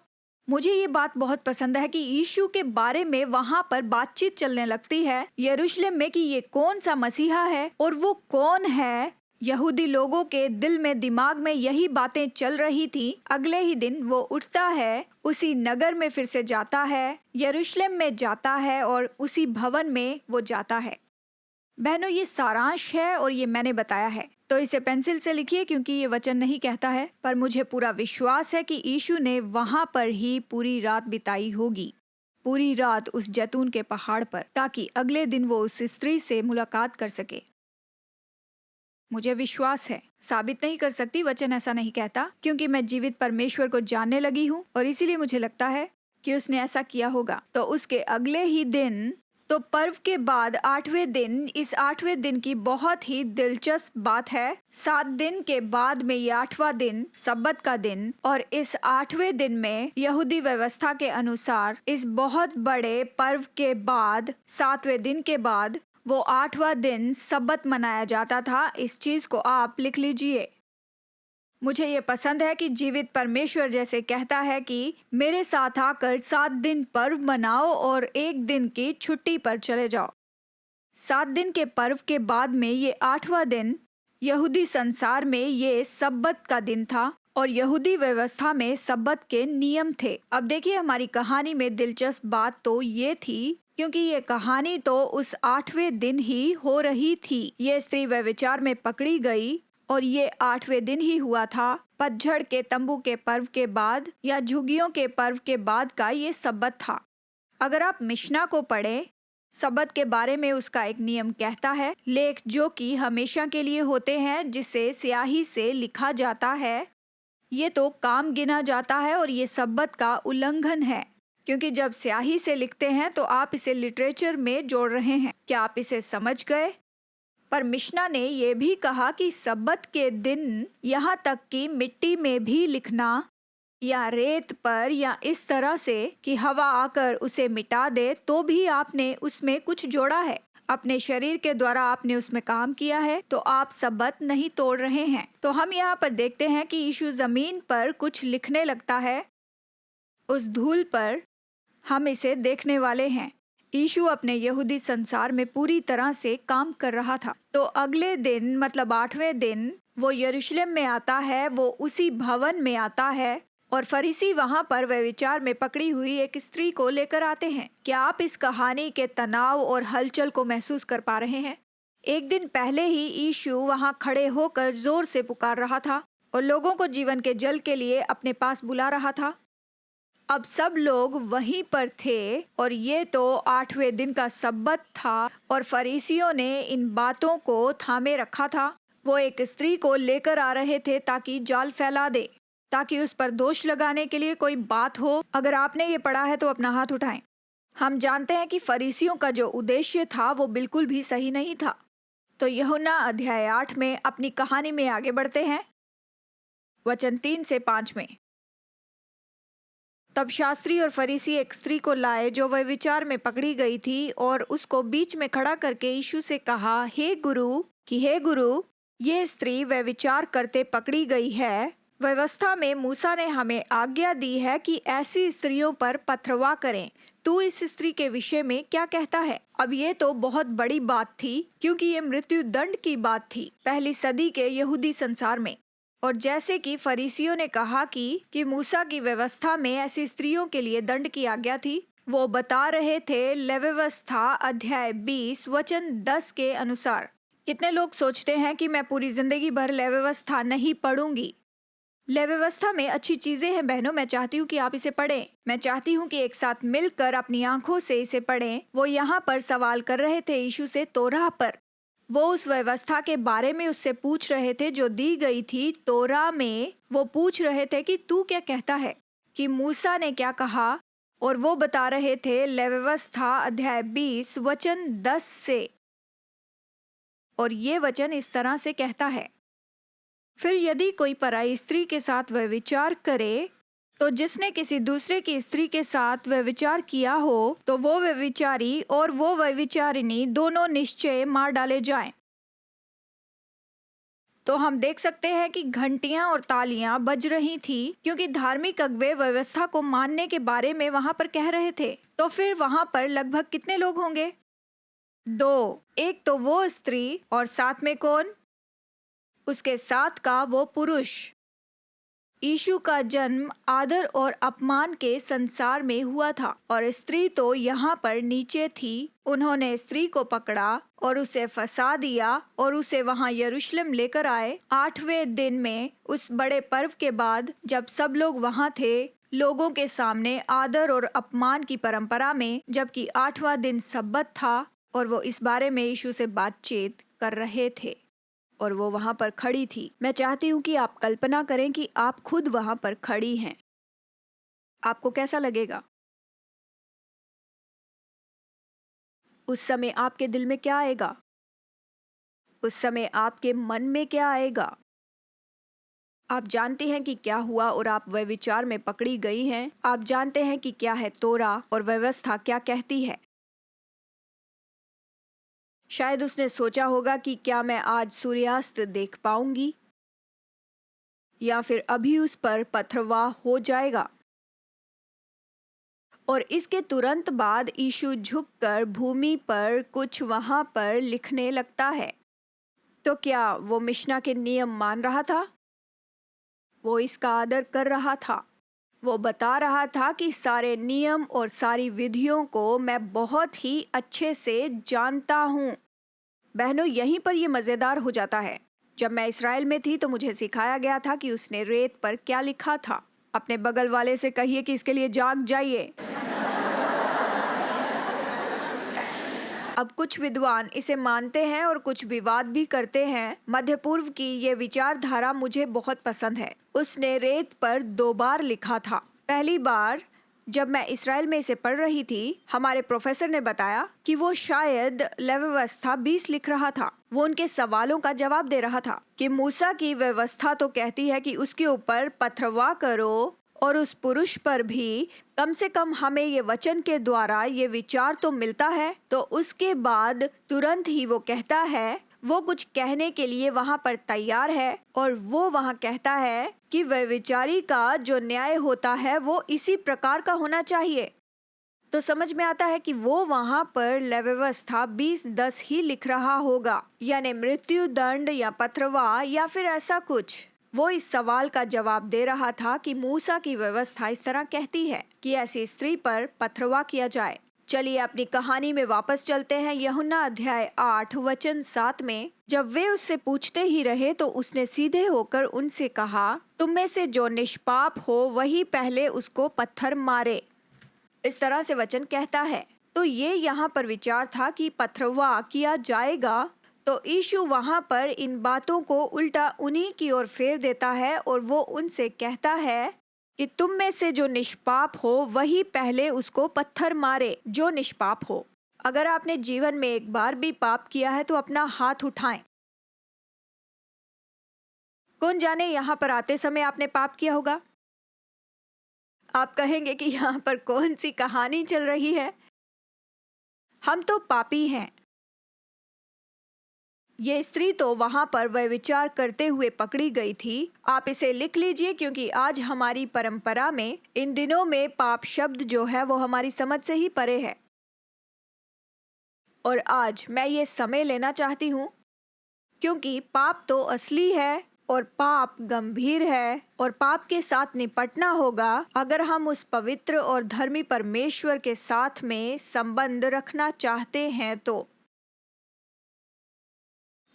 मुझे ये बात बहुत पसंद है कि यीशु के बारे में वहां पर बातचीत चलने लगती है यरूशलेम में कि ये कौन सा मसीहा है और वो कौन है। यहूदी लोगों के दिल में, दिमाग में यही बातें चल रही थी। अगले ही दिन वो उठता है, उसी नगर में फिर से जाता है, यरूशलेम में जाता है और उसी भवन में वो जाता है। बहनों, ये सारांश है और ये मैंने बताया है, तो इसे पेंसिल से लिखिए क्योंकि ये वचन नहीं कहता है, पर मुझे पूरा विश्वास है कि यीशु ने वहां पर ही पूरी रात बिताई होगी, पूरी रात उस जैतून के पहाड़ पर, ताकि अगले दिन वो उस स्त्री से मुलाकात कर सके। मुझे विश्वास है, साबित नहीं कर सकती, वचन ऐसा नहीं कहता, क्योंकि मैं जीवित परमेश्वर को जानने लगी हूँ और इसीलिए मुझे लगता है कि उसने ऐसा किया होगा। तो उसके अगले ही दिन, तो पर्व के बाद 8वें दिन, इस 8वें दिन की बहुत ही दिलचस्प बात है। 7 दिन के बाद में ये 8वां दिन सब्बत का दिन, और इस 8वें दिन में यहूदी व्यवस्था के अनुसार इस बहुत बड़े पर्व के बाद 7वें दिन के बाद वो 8वां दिन सब्बत मनाया जाता था। इस चीज को आप लिख लीजिए। मुझे ये पसंद है कि जीवित परमेश्वर जैसे कहता है कि मेरे साथ आकर 7 दिन पर्व मनाओ और 1 दिन की छुट्टी पर चले जाओ। 7 दिन के पर्व के बाद में ये 8वां दिन यहूदी संसार में ये सब्बत का दिन था और यहूदी व्यवस्था में सब्बत के नियम थे। अब देखिए, हमारी कहानी में दिलचस्प बात तो ये थी, क्योंकि ये कहानी तो उस 8वें दिन ही हो रही थी। ये स्त्री व्यभिचार में पकड़ी गई और ये 8वें दिन ही हुआ था। पतझड़ के तंबू के पर्व के बाद या झुग्गियों के पर्व के बाद का ये सब्बत था। अगर आप मिशना को पढ़ें, सब्बत के बारे में उसका एक नियम कहता है, लेख जो कि हमेशा के लिए होते हैं, जिसे स्याही से लिखा जाता है, ये तो काम गिना जाता है और ये सब्बत का उल्लंघन है, क्योंकि जब स्याही से लिखते हैं तो आप इसे लिटरेचर में जोड़ रहे हैं। क्या आप इसे समझ गए? पर मिशना ने यह भी कहा कि सब्बत के दिन यहाँ तक कि मिट्टी में भी लिखना या रेत पर या इस तरह से कि हवा आकर उसे मिटा दे, तो भी आपने उसमें कुछ जोड़ा है। अपने शरीर के द्वारा आपने उसमें काम किया है, तो आप सब्बत नहीं तोड़ रहे हैं। तो हम यहाँ पर देखते हैं कि यीशु जमीन पर कुछ लिखने लगता है। उस धूल पर हम इसे देखने वाले हैं। यीशु अपने यहूदी संसार में पूरी तरह से काम कर रहा था। तो अगले दिन मतलब 8वें दिन वो यरूशलेम में आता है, वो उसी भवन में आता है और फरीसी वहां पर व्यभिचार में पकड़ी हुई एक स्त्री को लेकर आते हैं। क्या आप इस कहानी के तनाव और हलचल को महसूस कर पा रहे हैं? एक दिन पहले ही यीशु वहां खड़े होकर जोर से पुकार रहा था और लोगों को जीवन के जल के लिए अपने पास बुला रहा था। अब सब लोग वहीं पर थे और ये तो 8वें दिन का सब्बत था और फरीसियों ने इन बातों को थामे रखा था। वो एक स्त्री को लेकर आ रहे थे ताकि जाल फैला दे, ताकि उस पर दोष लगाने के लिए कोई बात हो। अगर आपने ये पढ़ा है तो अपना हाथ उठाएं। हम जानते हैं कि फरीसियों का जो उद्देश्य था वो बिल्कुल भी सही नहीं था। तो यूहन्ना अध्याय 8 में अपनी कहानी में आगे बढ़ते हैं, वचन 3 से 5 में। तब शास्त्री और फरीसी एक स्त्री को लाए जो व्यभिचार में पकड़ी गई थी और उसको बीच में खड़ा करके यीशु से कहा, हे गुरु, ये स्त्री व्यभिचार करते पकड़ी गई है। व्यवस्था में मूसा ने हमें आज्ञा दी है कि ऐसी स्त्रियों पर पथरवाह करें। तू इस स्त्री के विषय में क्या कहता है? अब ये तो बहुत बड़ी बात थी, क्योंकि ये मृत्यु दंड की बात थी पहली सदी के यहूदी संसार में। और जैसे कि फरीसियों ने कहा कि मूसा की व्यवस्था में ऐसी स्त्रियों के लिए दंड की आज्ञा थी, वो बता रहे थे लेवी व्यवस्था अध्याय 20 वचन 10 के अनुसार। कितने लोग सोचते हैं कि मैं पूरी जिंदगी भर लेवी व्यवस्था नहीं पढ़ूंगी। लेवी व्यवस्था में अच्छी चीजें हैं बहनों, मैं चाहती हूँ कि आप इसे पढ़ें। मैं चाहती हूँ कि एक साथ मिलकर अपनी आंखों से इसे पढ़ें। वो यहाँ पर सवाल कर रहे थे यीशु से तोराह पर। वो उस व्यवस्था के बारे में उससे पूछ रहे थे जो दी गई थी तोरा में। वो पूछ रहे थे कि तू क्या कहता है, कि मूसा ने क्या कहा, और वो बता रहे थे लेवी व्यवस्था अध्याय 20 वचन 10 से। और ये वचन इस तरह से कहता है, फिर यदि कोई पराई स्त्री के साथ व्यभिचार करे, तो जिसने किसी दूसरे की स्त्री के साथ व्यभिचार किया हो, तो वो व्यभिचारी और वो व्यभिचारिणी दोनों निश्चय मार डाले जाएं। तो हम देख सकते हैं कि घंटियां और तालियां बज रही थी, क्योंकि धार्मिक अगुवे व्यवस्था को मानने के बारे में वहां पर कह रहे थे। तो फिर वहां पर लगभग कितने लोग होंगे? 2। एक तो वो स्त्री और साथ में कौन? उसके साथ का वो पुरुष। यीशु का जन्म आदर और अपमान के संसार में हुआ था और स्त्री तो यहाँ पर नीचे थी। उन्होंने स्त्री को पकड़ा और उसे फंसा दिया और उसे वहाँ यरूशलेम लेकर आए। 8वें दिन में उस बड़े पर्व के बाद जब सब लोग वहाँ थे, लोगों के सामने आदर और अपमान की परंपरा में, जबकि 8वां दिन सब्बत था और वो इस बारे में यीशु से बातचीत कर रहे थे और वो वहां पर खड़ी थी। मैं चाहती हूँ कि आप कल्पना करें कि आप खुद वहां पर खड़ी हैं। आपको कैसा लगेगा? उस समय आपके दिल में क्या आएगा? उस समय आपके मन में क्या आएगा? आप जानते हैं कि क्या हुआ और आप व्यभिचार में पकड़ी गई हैं। आप जानते हैं कि क्या है तोरा और व्यवस्था क्या कहती है। शायद उसने सोचा होगा कि क्या मैं आज सूर्यास्त देख पाऊंगी या फिर अभी उस पर पथरवाह हो जाएगा। और इसके तुरंत बाद यीशु झुककर भूमि पर कुछ वहां पर लिखने लगता है। तो क्या वो मिशना के नियम मान रहा था? वो इसका आदर कर रहा था। वो बता रहा था कि सारे नियम और सारी विधियों को मैं बहुत ही अच्छे से जानता हूँ। बहनों, यहीं पर ये मज़ेदार हो जाता है। जब मैं इस्राएल में थी तो मुझे सिखाया गया था कि उसने रेत पर क्या लिखा था। अपने बगल वाले से कहिए कि इसके लिए जाग जाइए। अब कुछ विद्वान इसे मानते हैं और कुछ विवाद भी करते हैं। मध्य पूर्व की ये विचारधारा मुझे बहुत पसंद है। उसने रेत पर 2 बार लिखा था। पहली बार जब मैं इस्राएल में इसे पढ़ रही थी, हमारे प्रोफेसर ने बताया कि वो शायद व्यवस्था 20 लिख रहा था। वो उनके सवालों का जवाब दे रहा था कि मूसा की व्यवस्था तो कहती है कि उसके ऊपर पथरवाह करो, और उस पुरुष पर भी कम से कम हमें ये वचन के द्वारा ये विचार तो मिलता है। तो उसके बाद तुरंत ही वो कहता है, वो कुछ कहने के लिए वहां पर तैयार है और वो वहां कहता है कि व्यभिचारी का जो न्याय होता है वो इसी प्रकार का होना चाहिए। तो समझ में आता है कि वो वहां पर व्यवस्था 20:10 ही लिख रहा होगा, यानी मृत्यु दंड या पथरवाह या फिर ऐसा कुछ। वो इस सवाल का जवाब दे रहा था कि मूसा की व्यवस्था इस तरह कहती है कि ऐसी स्त्री पर पथरवाह किया जाए। चलिए अपनी कहानी में वापस चलते हैं। यूहन्ना अध्याय 8 वचन 7 में जब वे उससे पूछते ही रहे तो उसने सीधे होकर उनसे कहा, तुम में से जो निष्पाप हो वही पहले उसको पत्थर मारे। इस तरह से वचन कहता है। तो ये यहाँ पर विचार था कि पथरवाह किया जाएगा। तो यीशु वहां पर इन बातों को उल्टा उन्हीं की ओर फेर देता है और वो उनसे कहता है कि तुम में से जो निष्पाप हो वही पहले उसको पत्थर मारे। जो निष्पाप हो। अगर आपने जीवन में एक बार भी पाप किया है तो अपना हाथ उठाएं। कौन जाने यहाँ पर आते समय आपने पाप किया होगा। आप कहेंगे कि यहाँ पर कौन सी कहानी चल रही है। हम तो पापी हैं। ये स्त्री तो वहां पर व्यभिचार करते हुए पकड़ी गई थी। आप इसे लिख लीजिए क्योंकि आज हमारी परंपरा में इन दिनों में पाप शब्द जो है वो हमारी समझ से ही परे है। और आज मैं ये समय लेना चाहती हूँ क्योंकि पाप तो असली है और पाप गंभीर है और पाप के साथ निपटना होगा अगर हम उस पवित्र और धर्मी परमेश्वर के साथ में संबंध रखना चाहते हैं। तो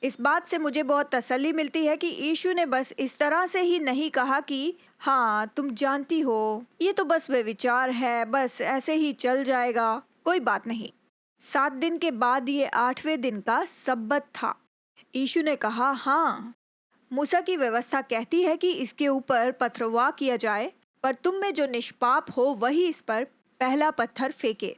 इस बात से मुझे बहुत तसल्ली मिलती है कि यीशु ने बस इस तरह से ही नहीं कहा कि हाँ तुम जानती हो ये तो बस व्यभिचार है, बस ऐसे ही चल जाएगा, कोई बात नहीं। 7 दिन के बाद ये 8वें दिन का सब्बत था। यीशु ने कहा, हाँ मूसा की व्यवस्था कहती है कि इसके ऊपर पथरवाह किया जाए, पर तुम में जो निष्पाप हो वही इस पर पहला पत्थर फेंके।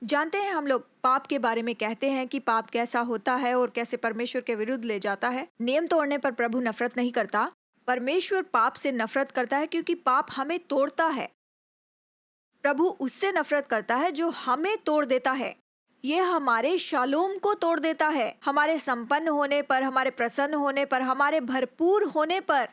जानते हैं हम लोग पाप के बारे में कहते हैं कि पाप कैसा होता है और कैसे परमेश्वर के विरुद्ध ले जाता है। नियम तोड़ने पर प्रभु नफरत नहीं करता। परमेश्वर पाप से नफरत करता है क्योंकि पाप हमें तोड़ता है। प्रभु उससे नफरत करता है जो हमें तोड़ देता है। ये हमारे शालोम को तोड़ देता है। हमारे संपन्न होने पर, हमारे प्रसन्न होने पर, हमारे भरपूर होने पर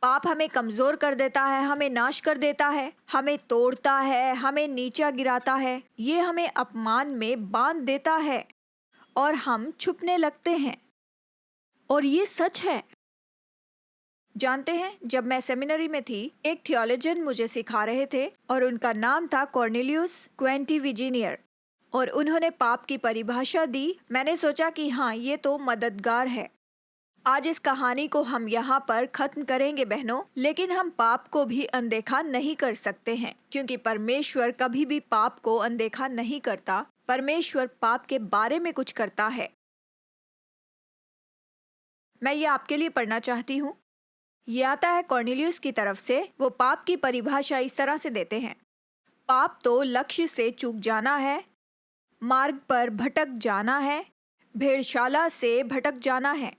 पाप हमें कमजोर कर देता है, हमें नाश कर देता है, हमें तोड़ता है, हमें नीचा गिराता है। ये हमें अपमान में बांध देता है और हम छुपने लगते हैं। और ये सच है। जानते हैं, जब मैं सेमिनरी में थी, एक थियोलॉजियन मुझे सिखा रहे थे और उनका नाम था कॉर्नेलियस क्वेंटिविजीनियर, और उन्होंने पाप की परिभाषा दी। मैंने सोचा कि हाँ, ये तो मददगार है। आज इस कहानी को हम यहाँ पर खत्म करेंगे बहनों, लेकिन हम पाप को भी अनदेखा नहीं कर सकते हैं, क्योंकि परमेश्वर कभी भी पाप को अनदेखा नहीं करता। परमेश्वर पाप के बारे में कुछ करता है। मैं ये आपके लिए पढ़ना चाहती हूँ। ये आता है कॉर्नेलियस की तरफ से। वो पाप की परिभाषा इस तरह से देते हैं: पाप तो लक्ष्य से चूक जाना है, मार्ग पर भटक जाना है, भेड़शाला से भटक जाना है।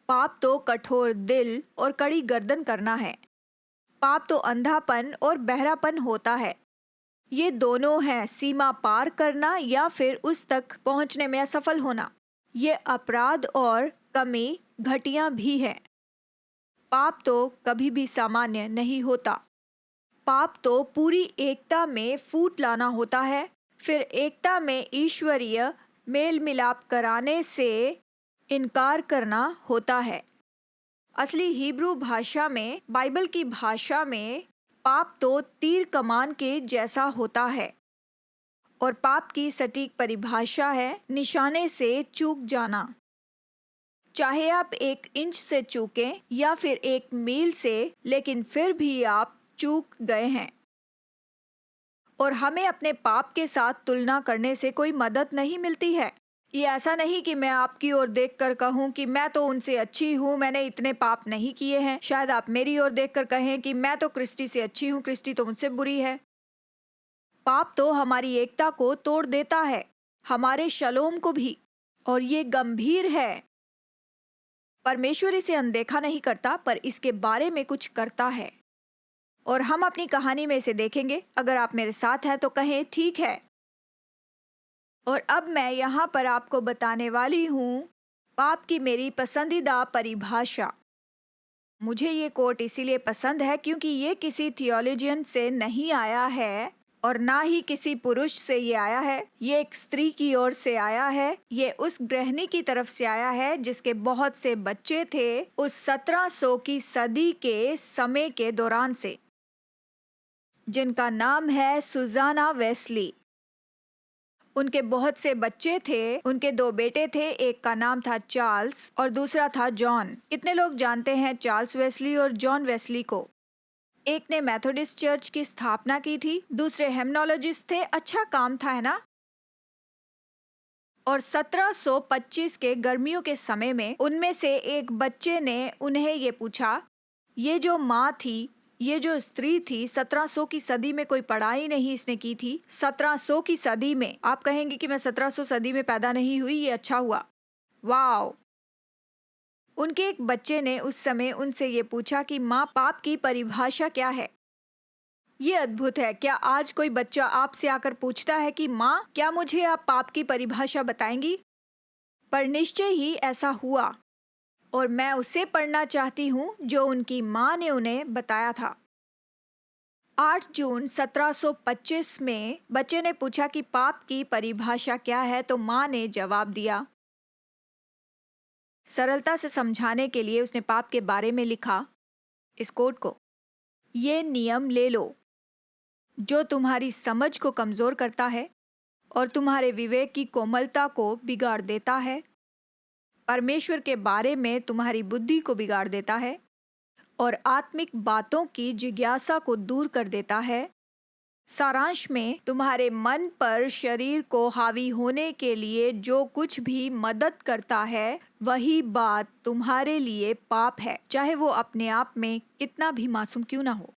पाप तो कठोर दिल और कड़ी गर्दन करना है। पाप तो अंधापन और बहरापन होता है। ये दोनों हैं, सीमा पार करना या फिर उस तक पहुंचने में असफल होना। ये अपराध और कमी, घटिया भी है। पाप तो कभी भी सामान्य नहीं होता। पाप तो पूरी एकता में फूट लाना होता है, फिर एकता में ईश्वरीय मेल मिलाप कराने से इनकार करना होता है। असली हिब्रू भाषा में, बाइबल की भाषा में, पाप तो तीर कमान के जैसा होता है, और पाप की सटीक परिभाषा है निशाने से चूक जाना। चाहे आप 1 इंच से चूकें या फिर 1 मील से, लेकिन फिर भी आप चूक गए हैं। और हमें अपने पाप के साथ तुलना करने से कोई मदद नहीं मिलती है। ये ऐसा नहीं कि मैं आपकी ओर देखकर कहूँ कि मैं तो उनसे अच्छी हूँ, मैंने इतने पाप नहीं किए हैं। शायद आप मेरी ओर देखकर कहें कि मैं तो क्रिस्टी से अच्छी हूँ, क्रिस्टी तो मुझसे बुरी है। पाप तो हमारी एकता को तोड़ देता है, हमारे शलोम को भी, और ये गंभीर है। परमेश्वर इसे अनदेखा नहीं करता, पर इसके बारे में कुछ करता है, और हम अपनी कहानी में इसे देखेंगे। अगर आप मेरे साथ हैं तो कहें ठीक है। और अब मैं यहाँ पर आपको बताने वाली हूँ पाप की मेरी पसंदीदा परिभाषा। मुझे ये कोट इसीलिए पसंद है क्योंकि ये किसी थियोलॉजियन से नहीं आया है और ना ही किसी पुरुष से ये आया है। ये एक स्त्री की ओर से आया है। ये उस गृहिणी की तरफ से आया है जिसके बहुत से बच्चे थे उस 1700 की सदी के समय के दौरान से, जिनका नाम है सुजाना वेस्ली। उनके बहुत से बच्चे थे। उनके 2 बेटे थे, एक का नाम था चार्ल्स और दूसरा था जॉन। कितने लोग जानते हैं चार्ल्स वेस्ली और जॉन वेस्ली को? एक ने मेथोडिस्ट चर्च की स्थापना की थी, दूसरे हेमनोलॉजिस्ट थे। अच्छा काम था, है ना? और 1725 के गर्मियों के समय में उनमें से एक बच्चे ने उन्हें ये पूछा, ये जो माँ थी, ये जो स्त्री थी, 1700 की सदी में कोई पढ़ाई नहीं इसने की थी। 1700 की सदी में, आप कहेंगे कि मैं 1700 सदी में पैदा नहीं हुई, ये अच्छा हुआ। वाओ! उनके एक बच्चे ने उस समय उनसे ये पूछा कि माँ, पाप की परिभाषा क्या है? ये अद्भुत है। क्या आज कोई बच्चा आपसे आकर पूछता है कि माँ, क्या मुझे आप पाप की परिभाषा बताएंगी? पर निश्चय ही ऐसा हुआ, और मैं उसे पढ़ना चाहती हूँ जो उनकी माँ ने उन्हें बताया था। 8 जून 1725 में बच्चे ने पूछा कि पाप की परिभाषा क्या है, तो माँ ने जवाब दिया। सरलता से समझाने के लिए उसने पाप के बारे में लिखा इस कोट को, ये नियम ले लो जो तुम्हारी समझ को कमजोर करता है और तुम्हारे विवेक की कोमलता को बिगाड़ देता है, परमेश्वर के बारे में तुम्हारी बुद्धि को बिगाड़ देता है और आत्मिक बातों की जिज्ञासा को दूर कर देता है। सारांश में, तुम्हारे मन पर शरीर को हावी होने के लिए जो कुछ भी मदद करता है, वही बात तुम्हारे लिए पाप है, चाहे वो अपने आप में कितना भी मासूम क्यों ना हो।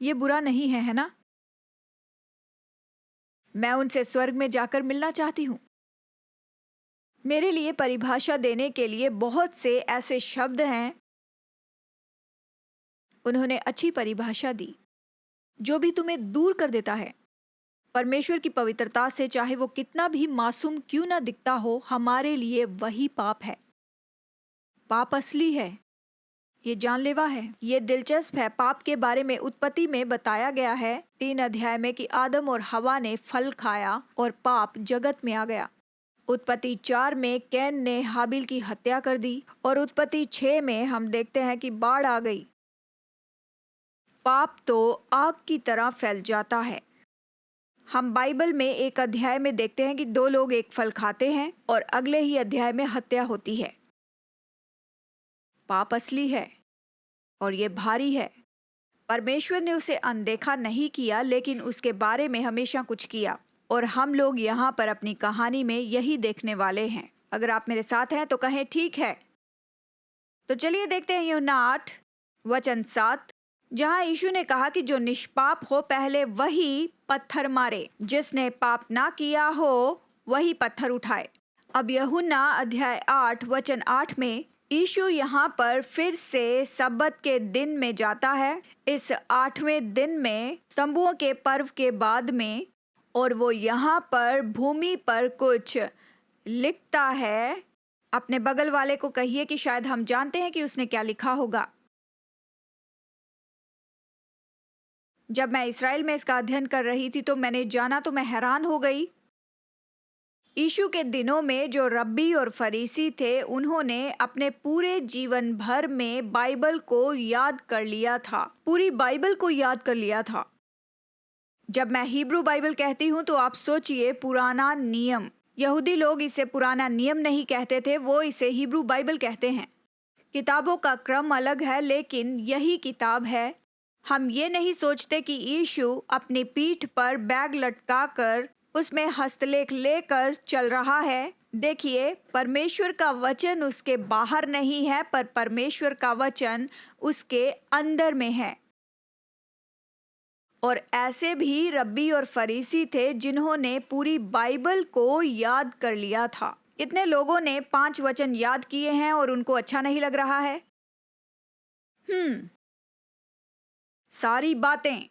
ये बुरा नहीं है, है ना? मैं उनसे स्वर्ग में जाकर मिलना चाहती हूँ। मेरे लिए परिभाषा देने के लिए बहुत से ऐसे शब्द हैं। उन्होंने अच्छी परिभाषा दी। जो भी तुम्हें दूर कर देता है परमेश्वर की पवित्रता से, चाहे वो कितना भी मासूम क्यों ना दिखता हो, हमारे लिए वही पाप है। पाप असली है, ये जानलेवा है, ये दिलचस्प है। पाप के बारे में उत्पत्ति में बताया गया है 3 अध्याय में कि आदम और हवा ने फल खाया और पाप जगत में आ गया। उत्पत्ति 4 में कैन ने हाबिल की हत्या कर दी और उत्पत्ति 6 में हम देखते हैं कि बाढ़ आ गई। पाप तो आग की तरह फैल जाता है। हम बाइबल में एक अध्याय में देखते हैं कि दो लोग एक फल खाते हैं और अगले ही अध्याय में हत्या होती है। पाप असली है और ये भारी है। परमेश्वर ने उसे अनदेखा नहीं किया, लेकिन उसके बारे में हमेशा कुछ किया और हम लोग यहाँ पर अपनी कहानी में यही देखने वाले हैं। अगर आप मेरे साथ हैं तो कहें ठीक है। तो चलिए देखते हैं यूहन्ना 8 वचन 7, जहाँ यीशु ने कहा कि जो निष्पाप हो पहले वही पत्थर मारे, जिसने पाप ना किया हो वही पत्थर उठाए। अब यूहन्ना अध्याय 8 वचन 8 में यीशु यहाँ पर फिर से सब्बत के दिन में जाता है, इस 8वें दिन में तंबुओं के पर्व के बाद में, और वो यहाँ पर भूमि पर कुछ लिखता है। अपने बगल वाले को कहिए कि शायद हम जानते हैं कि उसने क्या लिखा होगा। जब मैं इस्राएल में इसका अध्ययन कर रही थी तो मैंने जाना तो मैं हैरान हो गई। यीशु के दिनों में जो रब्बी और फरीसी थे, उन्होंने अपने पूरे जीवन भर में बाइबल को याद कर लिया था, पूरी बाइबल को याद कर लिया था। जब मैं हिब्रू बाइबल कहती हूँ तो आप सोचिए, पुराना नियम। यहूदी लोग इसे पुराना नियम नहीं कहते थे, वो इसे हिब्रू बाइबल कहते हैं। किताबों का क्रम अलग है, लेकिन यही किताब है। हम ये नहीं सोचते कि यीशु अपनी पीठ पर बैग लटकाकर उसमें हस्तलेख लेकर चल रहा है। देखिए, परमेश्वर का वचन उसके बाहर नहीं है, पर परमेश्वर का वचन उसके अंदर में है। और ऐसे भी रब्बी और फरीसी थे जिन्होंने पूरी बाइबल को याद कर लिया था। कितने लोगों ने 5 वचन याद किए हैं और उनको अच्छा नहीं लग रहा है? सारी बातें।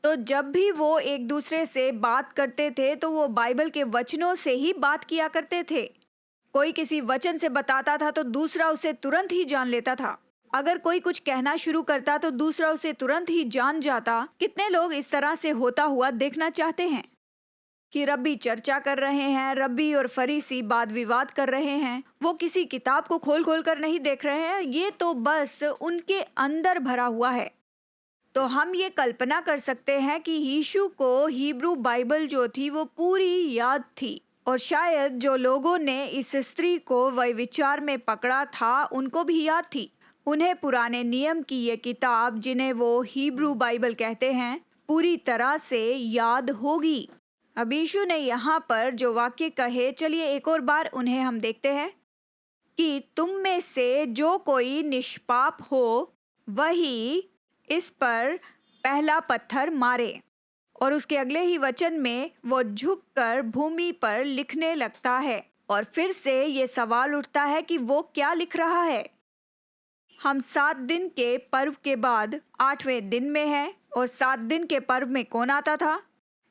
तो जब भी वो एक दूसरे से बात करते थे तो वो बाइबल के वचनों से ही बात किया करते थे। कोई किसी वचन से बताता था तो दूसरा उसे तुरंत ही जान लेता था। अगर कोई कुछ कहना शुरू करता तो दूसरा उसे तुरंत ही जान जाता। कितने लोग इस तरह से होता हुआ देखना चाहते हैं कि रब्बी चर्चा कर रहे हैं, रब्बी और फरीसी वाद विवाद कर रहे हैं। वो किसी किताब को खोल खोल कर नहीं देख रहे हैं, ये तो बस उनके अंदर भरा हुआ है। तो हम ये कल्पना कर सकते हैं कि यीशु को हिब्रू बाइबल जो थी वो पूरी याद थी, और शायद जो लोगों ने इस स्त्री को व्यभिचार में पकड़ा था उनको भी याद थी। उन्हें पुराने नियम की ये किताब, जिन्हें वो हिब्रू बाइबल कहते हैं, पूरी तरह से याद होगी। अब यीशु ने यहाँ पर जो वाक्य कहे, चलिए एक और बार उन्हें हम देखते हैं कि तुम में से जो कोई निष्पाप हो वही इस पर पहला पत्थर मारे। और उसके अगले ही वचन में वो झुककर भूमि पर लिखने लगता है, और फिर से ये सवाल उठता है कि वो क्या लिख रहा है। हम 7 दिन के पर्व के बाद 8वें दिन में हैं, और 7 दिन के पर्व में कौन आता था?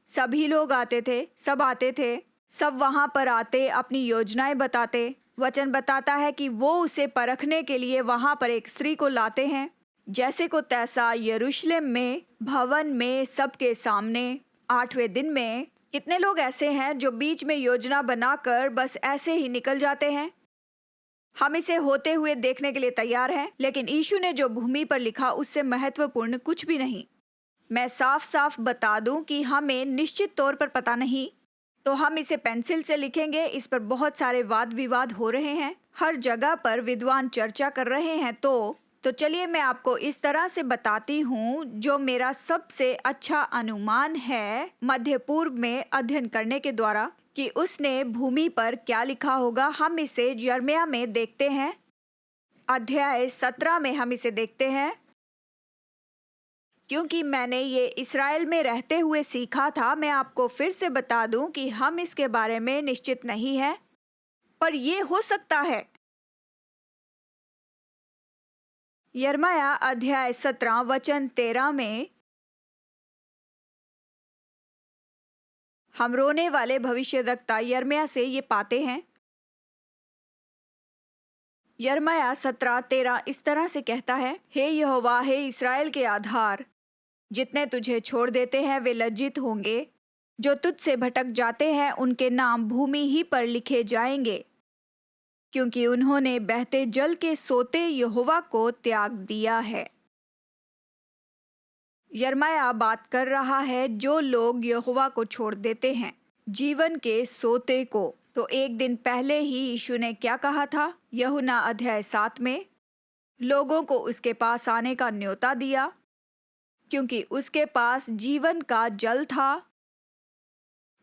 सभी लोग आते थे, सब आते थे, सब वहां पर आते, अपनी योजनाएं बताते। वचन बताता है कि वो उसे परखने के लिए वहां पर एक स्त्री को लाते हैं, जैसे को तैसा यरूशलेम में भवन में सबके सामने। 8वें दिन में कितने लोग ऐसे हैं जो बीच में योजना बनाकर बस ऐसे ही निकल जाते हैं? हम इसे होते हुए देखने के लिए तैयार हैं, लेकिन यीशु ने जो भूमि पर लिखा उससे महत्वपूर्ण कुछ भी नहीं। मैं साफ साफ बता दूं कि हमें निश्चित तौर पर पता नहीं, तो हम इसे पेंसिल से लिखेंगे। इस पर बहुत सारे वाद विवाद हो रहे हैं, हर जगह पर विद्वान चर्चा कर रहे हैं। तो चलिए मैं आपको इस तरह से बताती हूँ, जो मेरा सबसे अच्छा अनुमान है मध्य पूर्व में अध्ययन करने के द्वारा, कि उसने भूमि पर क्या लिखा होगा। हम इसे यिर्मयाह में देखते हैं, अध्याय 17 में हम इसे देखते हैं। क्योंकि मैंने ये इस्राएल में रहते हुए सीखा था, मैं आपको फिर से बता दूं कि हम इसके बारे में निश्चित नहीं है, पर ये हो सकता है। यिर्मयाह अध्याय 17 वचन 13 में हम रोने वाले भविष्यद्वक्ता यिर्मयाह से ये पाते हैं। यिर्मयाह 17:13 इस तरह से कहता है, हे यहोवा, हे इस्राएल के आधार, जितने तुझे छोड़ देते हैं वे लज्जित होंगे, जो तुझसे भटक जाते हैं उनके नाम भूमि ही पर लिखे जाएंगे, क्योंकि उन्होंने बहते जल के सोते यहोवा को त्याग दिया है। यिर्मयाह बात कर रहा है जो लोग यहोवा को छोड़ देते हैं, जीवन के सोते को। तो एक दिन पहले ही यीशु ने क्या कहा था? यूहन्ना अध्याय 7 में लोगों को उसके पास आने का न्योता दिया, क्योंकि उसके पास जीवन का जल था।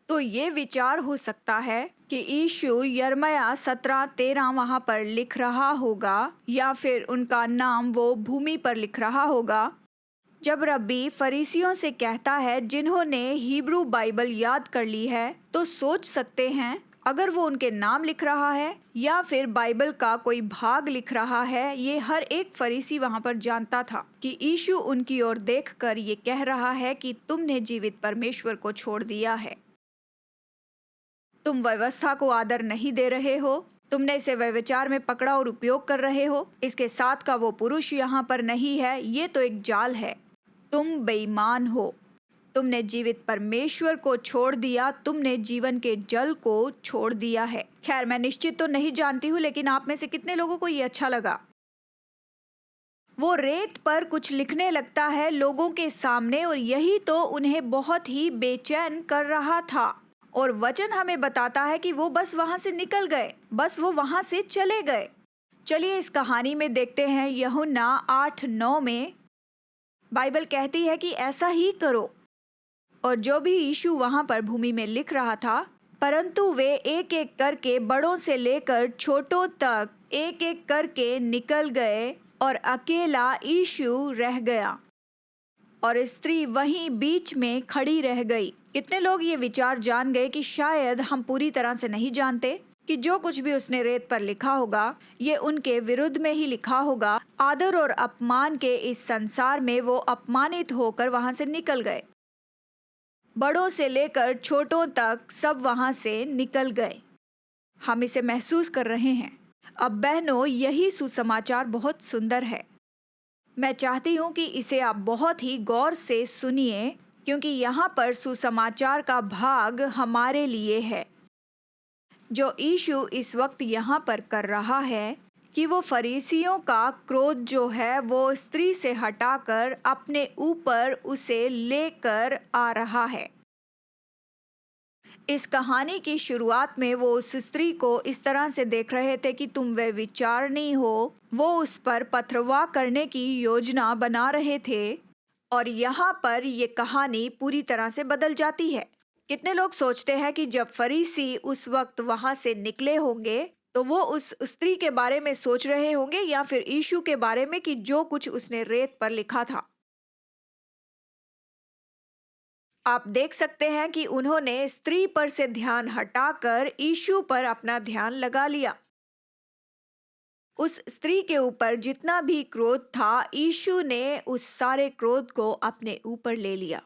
तो ये विचार हो सकता है कि यीशु यिर्मयाह 17:13 वहां पर लिख रहा होगा, या फिर उनका नाम वो भूमि पर लिख रहा होगा। जब रब्बी फरीसियों से कहता है जिन्होंने हिब्रू बाइबल याद कर ली है, तो सोच सकते हैं अगर वो उनके नाम लिख रहा है या फिर बाइबल का कोई भाग लिख रहा है, ये हर एक फरीसी वहां पर जानता था कि यीशु उनकी ओर देखकर ये कह रहा है कि तुमने जीवित परमेश्वर को छोड़ दिया है। तुम व्यवस्था को आदर नहीं दे रहे हो, तुमने इसे व्यभिचार में पकड़ा और उपयोग कर रहे हो। इसके साथ का वो पुरुष यहाँ पर नहीं है, ये तो एक जाल है। तुम बेईमान हो, तुमने जीवित परमेश्वर को छोड़ दिया, तुमने जीवन के जल को छोड़ दिया है। खैर, मैं निश्चित तो नहीं जानती हूँ, लेकिन आप में से कितने लोगों को ये अच्छा लगा? वो रेत पर कुछ लिखने लगता है लोगों के सामने, और यही तो उन्हें बहुत ही बेचैन कर रहा था। और वचन हमें बताता है कि वो बस वहां से निकल गए, बस वो वहां से चले गए। चलिए इस कहानी में देखते हैं। यूहन्ना 8:9 में बाइबल कहती है कि ऐसा ही करो। और जो भी यीशु वहां पर भूमि में लिख रहा था, परंतु वे एक एक करके बड़ों से लेकर छोटों तक एक एक करके निकल गए और अकेला यीशु रह गया, और स्त्री वहीं बीच में खड़ी रह गई। कितने लोग ये विचार जान गए कि शायद हम पूरी तरह से नहीं जानते कि जो कुछ भी उसने रेत पर लिखा होगा, ये उनके विरुद्ध में ही लिखा होगा। आदर और अपमान के इस संसार में वो अपमानित होकर वहां से निकल गए। बड़ों से लेकर छोटों तक सब वहां से निकल गए। हम इसे महसूस कर रहे हैं। अब बहनों, यही सुसमाचार बहुत सुंदर है। मैं चाहती हूँ कि इसे आप बहुत ही गौर से सुनिए, क्योंकि यहाँ पर सुसमाचार का भाग हमारे लिए है। जो यीशु इस वक्त यहाँ पर कर रहा है कि वो फरीसियों का क्रोध जो है वो स्त्री से हटाकर अपने ऊपर उसे लेकर आ रहा है। इस कहानी की शुरुआत में वो उस स्त्री को इस तरह से देख रहे थे कि तुम व्यभिचारिणी हो। वो उस पर पथरवाह करने की योजना बना रहे थे, और यहाँ पर ये कहानी पूरी तरह से बदल जाती है। कितने लोग सोचते हैं कि जब फरीसी उस वक्त वहां से निकले होंगे, तो वो उस स्त्री के बारे में सोच रहे होंगे या फिर यीशु के बारे में कि जो कुछ उसने रेत पर लिखा था। आप देख सकते हैं कि उन्होंने स्त्री पर से ध्यान हटाकर यीशु पर अपना ध्यान लगा लिया। उस स्त्री के ऊपर जितना भी क्रोध था, यीशु ने उस सारे क्रोध को अपने ऊपर ले लिया।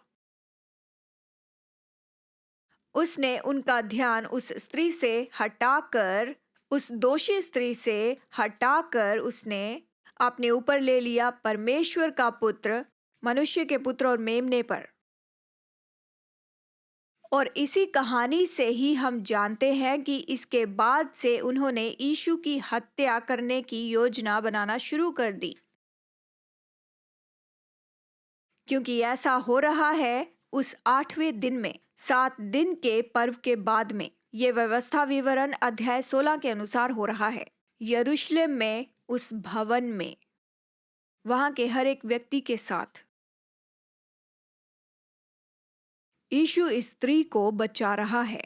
उसने उनका ध्यान उस स्त्री से हटाकर, उस दोषी स्त्री से हटाकर उसने अपने ऊपर ले लिया परमेश्वर का पुत्र, मनुष्य के पुत्र और मेमने पर। और इसी कहानी से ही हम जानते हैं कि इसके बाद से उन्होंने यीशु की हत्या करने की योजना बनाना शुरू कर दी, क्योंकि ऐसा हो रहा है उस 8वें दिन में, 7 दिन के पर्व के बाद में। ये व्यवस्था विवरण अध्याय 16 के अनुसार हो रहा है। यरूशलेम में उस भवन में, वहां के हर एक व्यक्ति के साथ यीशु इस स्त्री को बचा रहा है।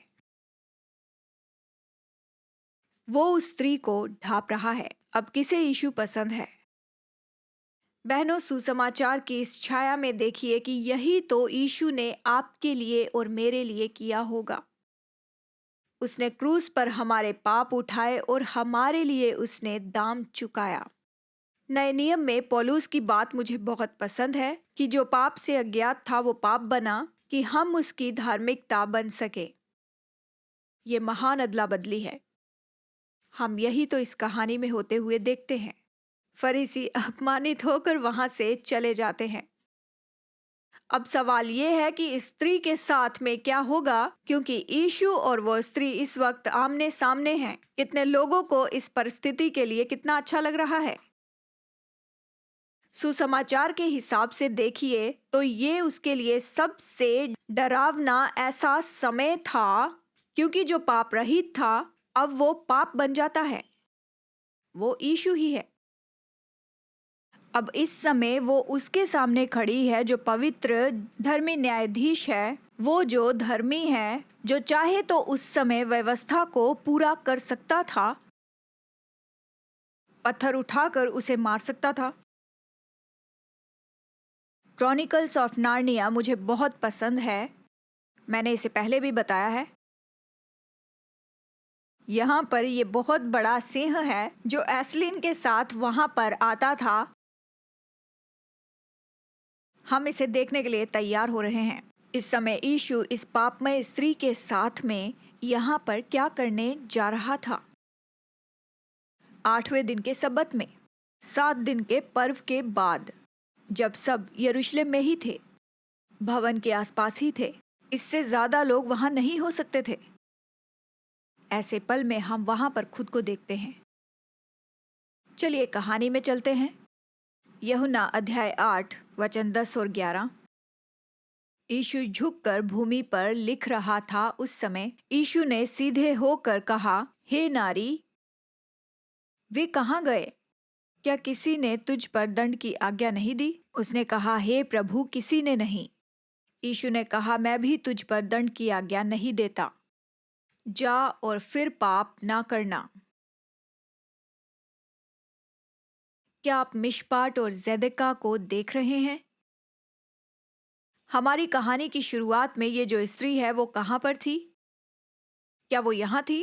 वो उस स्त्री को ढांप रहा है। अब किसे यीशु पसंद है? बहनों, सुसमाचार की इस छाया में देखिए कि यही तो यीशु ने आपके लिए और मेरे लिए किया होगा। उसने क्रूस पर हमारे पाप उठाए और हमारे लिए उसने दाम चुकाया। नए नियम में पौलुस की बात मुझे बहुत पसंद है कि जो पाप से अज्ञात था वो पाप बना कि हम उसकी धार्मिकता बन सके। ये महान अदला बदली है। हम यही तो इस कहानी में होते हुए देखते हैं। फरीसी अपमानित होकर वहां से चले जाते हैं। अब सवाल ये है कि इस स्त्री के साथ में क्या होगा, क्योंकि यीशु और वो स्त्री इस वक्त आमने सामने हैं। कितने लोगों को इस परिस्थिति के लिए कितना अच्छा लग रहा है। सुसमाचार के हिसाब से देखिए तो ये उसके लिए सबसे डरावना ऐसा समय था, क्योंकि जो पाप रहित था अब वो पाप बन जाता है। वो यीशु ही है। अब इस समय वो उसके सामने खड़ी है जो पवित्र धर्मी न्यायाधीश है, वो जो धर्मी है, जो चाहे तो उस समय व्यवस्था को पूरा कर सकता था, पत्थर उठाकर उसे मार सकता था। क्रॉनिकल्स ऑफ नार्निया मुझे बहुत पसंद है, मैंने इसे पहले भी बताया है। यहाँ पर ये बहुत बड़ा सिंह है जो एस्लिन के साथ वहां पर आता था। हम इसे देखने के लिए तैयार हो रहे हैं। इस समय यीशु इस पापमय स्त्री के साथ में यहाँ पर क्या करने जा रहा था। 8वें दिन के सब्बत में, 7 दिन के पर्व के बाद, जब सब यरूशलेम में ही थे, भवन के आसपास ही थे, इससे ज्यादा लोग वहां नहीं हो सकते थे। ऐसे पल में हम वहां पर खुद को देखते हैं। चलिए कहानी में चलते हैं। यूहन्ना अध्याय 8 वचन 10 और 11। यीशु झुककर भूमि पर लिख रहा था। उस समय यीशु ने सीधे होकर कहा, हे नारी, वे कहाँ गए? क्या किसी ने तुझ पर दंड की आज्ञा नहीं दी? उसने कहा, हे प्रभु, किसी ने नहीं। यीशु ने कहा, मैं भी तुझ पर दंड की आज्ञा नहीं देता। जा और फिर पाप ना करना। क्या आप मिशपाट और ज़ेदेका को देख रहे हैं? हमारी कहानी की शुरुआत में ये जो स्त्री है वो कहाँ पर थी? क्या वो यहाँ थी,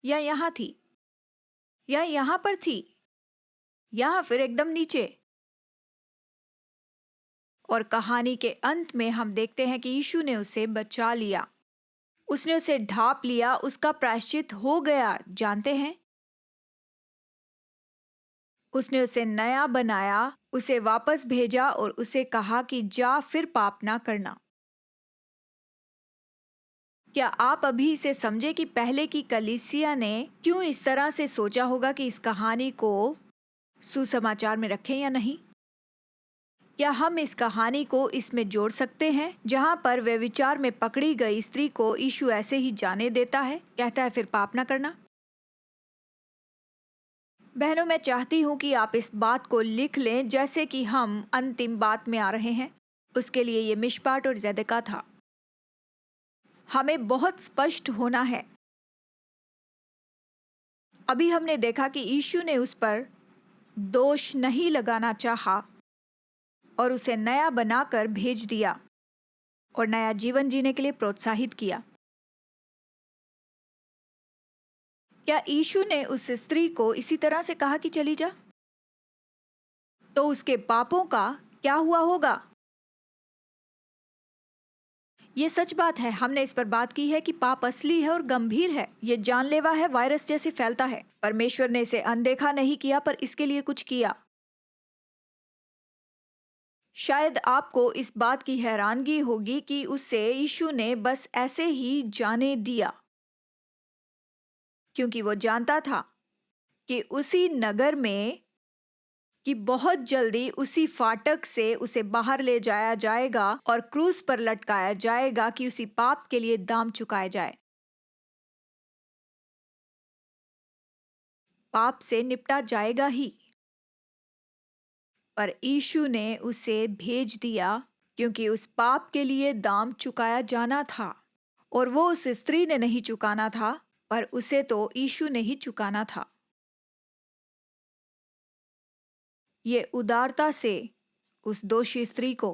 या यहाँ थी, या यहाँ पर थी, या फिर एकदम नीचे? और कहानी के अंत में हम देखते हैं कि यीशु ने उसे बचा लिया, उसने उसे ढांप लिया, उसका प्रायश्चित हो गया। जानते हैं, उसने उसे नया बनाया, उसे वापस भेजा और उसे कहा कि जा फिर पाप ना करना। क्या आप अभी इसे समझे कि पहले की कलीसिया ने क्यों इस तरह से सोचा होगा कि इस कहानी को सुसमाचार में रखें या नहीं? क्या हम इस कहानी को इसमें जोड़ सकते हैं जहां पर व्यभिचार में पकड़ी गई स्त्री को यीशु ऐसे ही जाने देता है, कहता है फिर पाप ना करना? बहनों, मैं चाहती हूँ कि आप इस बात को लिख लें जैसे कि हम अंतिम बात में आ रहे हैं। उसके लिए ये मिशपाट और ज़ेदेका था। हमें बहुत स्पष्ट होना है। अभी हमने देखा कि यीशु ने उस पर दोष नहीं लगाना चाहा और उसे नया बनाकर भेज दिया और नया जीवन जीने के लिए प्रोत्साहित किया। क्या यीशु ने उस स्त्री को इसी तरह से कहा कि चली जा? तो उसके पापों का क्या हुआ होगा? ये सच बात है, हमने इस पर बात की है कि पाप असली है और गंभीर है। ये जानलेवा है, वायरस जैसे फैलता है। परमेश्वर ने इसे अनदेखा नहीं किया, पर इसके लिए कुछ किया। शायद आपको इस बात की हैरानगी होगी कि उसे यीशु ने बस ऐसे ही जाने दिया, क्योंकि वो जानता था कि उसी नगर में कि बहुत जल्दी उसी फाटक से उसे बाहर ले जाया जाएगा और क्रूस पर लटकाया जाएगा कि उसी पाप के लिए दाम चुकाया जाए, पाप से निपटा जाएगा ही। पर यीशु ने उसे भेज दिया क्योंकि उस पाप के लिए दाम चुकाया जाना था, और वो उस स्त्री ने नहीं चुकाना था, पर उसे तो यीशु ने ही चुकाना था। ये उदारता से उस दोषी स्त्री को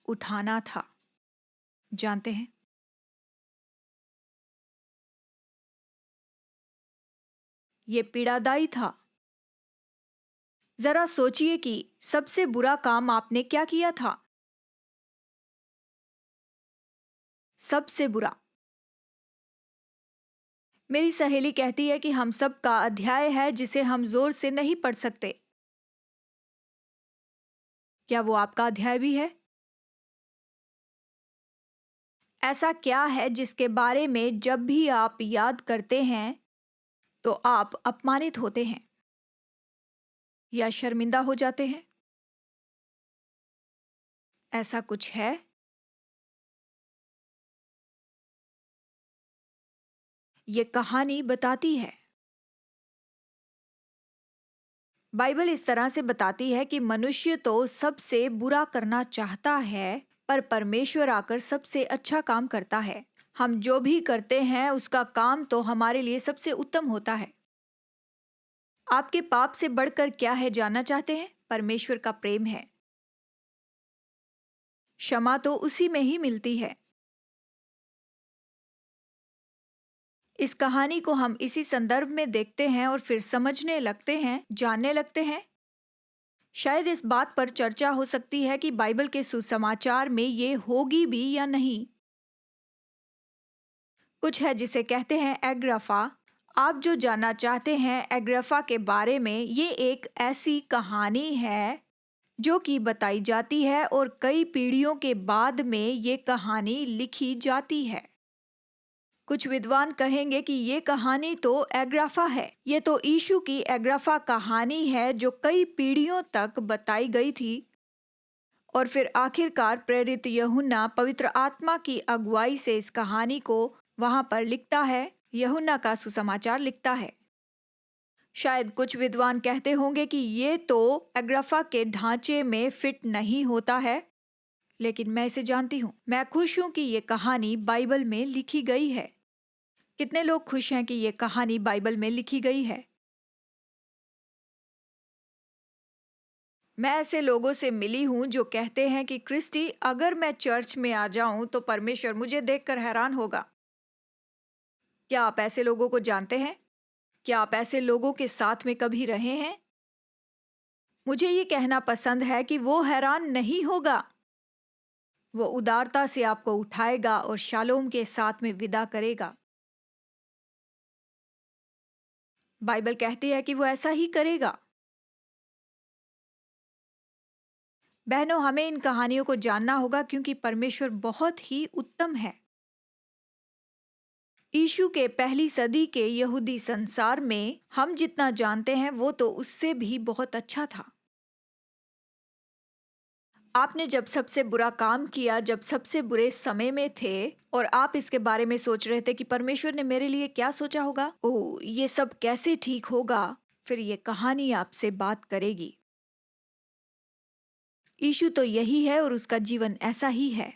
उठाना था। जानते हैं, ये पीड़ादायी था। जरा सोचिए कि सबसे बुरा काम आपने क्या किया था। सबसे बुरा। मेरी सहेली कहती है कि हम सब का अध्याय है जिसे हम जोर से नहीं पढ़ सकते। क्या वो आपका अध्याय भी है? ऐसा क्या है जिसके बारे में जब भी आप याद करते हैं तो आप अपमानित होते हैं या शर्मिंदा हो जाते हैं? ऐसा कुछ है? ये कहानी बताती है। बाइबल इस तरह से बताती है कि मनुष्य तो सबसे बुरा करना चाहता है, पर परमेश्वर आकर सबसे अच्छा काम करता है। हम जो भी करते हैं उसका काम तो हमारे लिए सबसे उत्तम होता है। आपके पाप से बढ़कर क्या है जानना चाहते हैं? परमेश्वर का प्रेम है। क्षमा तो उसी में ही मिलती है। इस कहानी को हम इसी संदर्भ में देखते हैं और फिर समझने लगते हैं, जानने लगते हैं। शायद इस बात पर चर्चा हो सकती है कि बाइबल के सुसमाचार में ये होगी भी या नहीं। कुछ है जिसे कहते हैं एग्राफा। आप जो जानना चाहते हैं एग्राफा के बारे में, ये एक ऐसी कहानी है जो कि बताई जाती है और कई पीढ़ियों के बाद में ये कहानी लिखी जाती है। कुछ विद्वान कहेंगे कि ये कहानी तो एग्राफा है। ये तो यीशु की एग्राफा कहानी है जो कई पीढ़ियों तक बताई गई थी और फिर आखिरकार प्रेरित यूहन्ना पवित्र आत्मा की अगुवाई से इस कहानी को वहां पर लिखता है। यूहन्ना का सुसमाचार लिखता है। शायद कुछ विद्वान कहते होंगे कि ये तो एग्राफा के ढांचे में फिट नहीं होता है, लेकिन मैं इसे जानती हूँ। मैं खुश हूँ कि ये कहानी बाइबल में लिखी गई है। कितने लोग खुश हैं कि ये कहानी बाइबल में लिखी गई है? मैं ऐसे लोगों से मिली हूँ जो कहते हैं कि क्रिस्टी, अगर मैं चर्च में आ जाऊं तो परमेश्वर मुझे देखकर हैरान होगा। क्या आप ऐसे लोगों को जानते हैं? क्या आप ऐसे लोगों के साथ में कभी रहे हैं? मुझे ये कहना पसंद है कि वो हैरान नहीं होगा। वो उदारता से आपको उठाएगा और शालोम के साथ में विदा करेगा। बाइबल कहती है कि वो ऐसा ही करेगा। बहनों, हमें इन कहानियों को जानना होगा क्योंकि परमेश्वर बहुत ही उत्तम है। यीशु के पहली सदी के यहूदी संसार में हम जितना जानते हैं वो तो उससे भी बहुत अच्छा था। आपने जब सबसे बुरा काम किया, जब सबसे बुरे समय में थे और आप इसके बारे में सोच रहे थे कि परमेश्वर ने मेरे लिए क्या सोचा होगा, ओह ये सब कैसे ठीक होगा, फिर ये कहानी आपसे बात करेगी। यीशु तो यही है और उसका जीवन ऐसा ही है।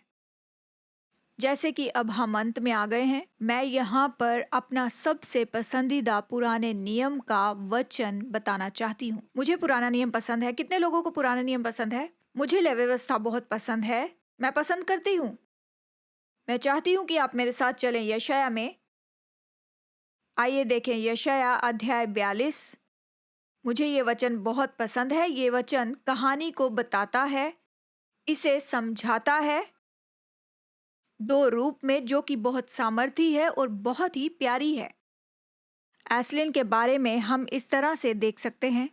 जैसे कि अब हम अंत में आ गए हैं, मैं यहाँ पर अपना सबसे पसंदीदा पुराने नियम का वचन बताना चाहती हूँ। मुझे पुराना नियम पसंद है। कितने लोगों को पुराना नियम पसंद है? मुझे लय व्यवस्था बहुत पसंद है। मैं पसंद करती हूँ। मैं चाहती हूँ कि आप मेरे साथ चलें यशाया में। आइए देखें यशाया अध्याय 42। मुझे ये वचन बहुत पसंद है। ये वचन कहानी को बताता है, इसे समझाता है दो रूप में, जो कि बहुत सामर्थी है और बहुत ही प्यारी है। एस्लिन के बारे में हम इस तरह से देख सकते हैं।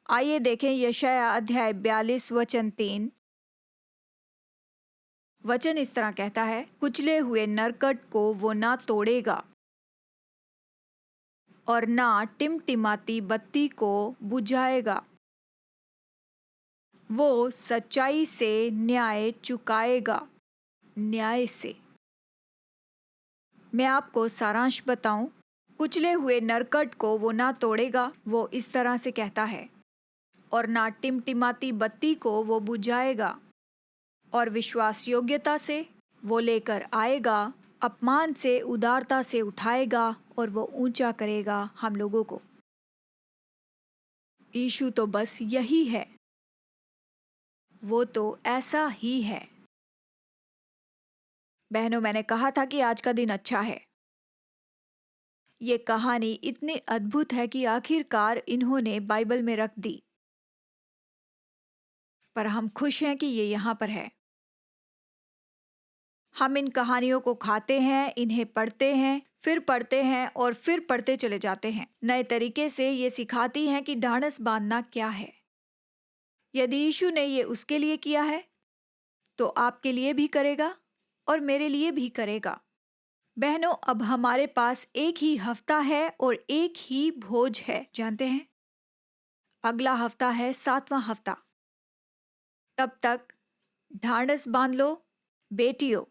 आइए देखें यशाया अध्याय 42 वचन 3। वचन इस तरह कहता है, कुचले हुए नरकट को वो ना तोड़ेगा और ना टिमटिमाती बत्ती को बुझाएगा। वो सच्चाई से न्याय चुकाएगा। न्याय से। मैं आपको सारांश बताऊं, कुचले हुए नरकट को वो ना तोड़ेगा, वो इस तरह से कहता है, और ना टिमटिमाती बत्ती को वो बुझाएगा, और विश्वास योग्यता से वो लेकर आएगा, अपमान से उदारता से उठाएगा और वो ऊंचा करेगा हम लोगों को। यीशु तो बस यही है। वो तो ऐसा ही है। बहनों, मैंने कहा था कि आज का दिन अच्छा है। ये कहानी इतनी अद्भुत है कि आखिरकार इन्होंने बाइबल में रख दी, पर हम खुश हैं कि ये यहाँ पर है। हम इन कहानियों को खाते हैं, इन्हें पढ़ते हैं, फिर पढ़ते हैं और फिर पढ़ते चले जाते हैं। नए तरीके से ये सिखाती हैं कि ढाढ़स बांधना क्या है। यदि यीशु ने ये उसके लिए किया है तो आपके लिए भी करेगा और मेरे लिए भी करेगा। बहनों, अब हमारे पास एक ही हफ्ता है और एक ही भोज है, जानते हैं? अगला हफ्ता है 7वां हफ्ता। तब तक ढांढस बांध लो बेटियों,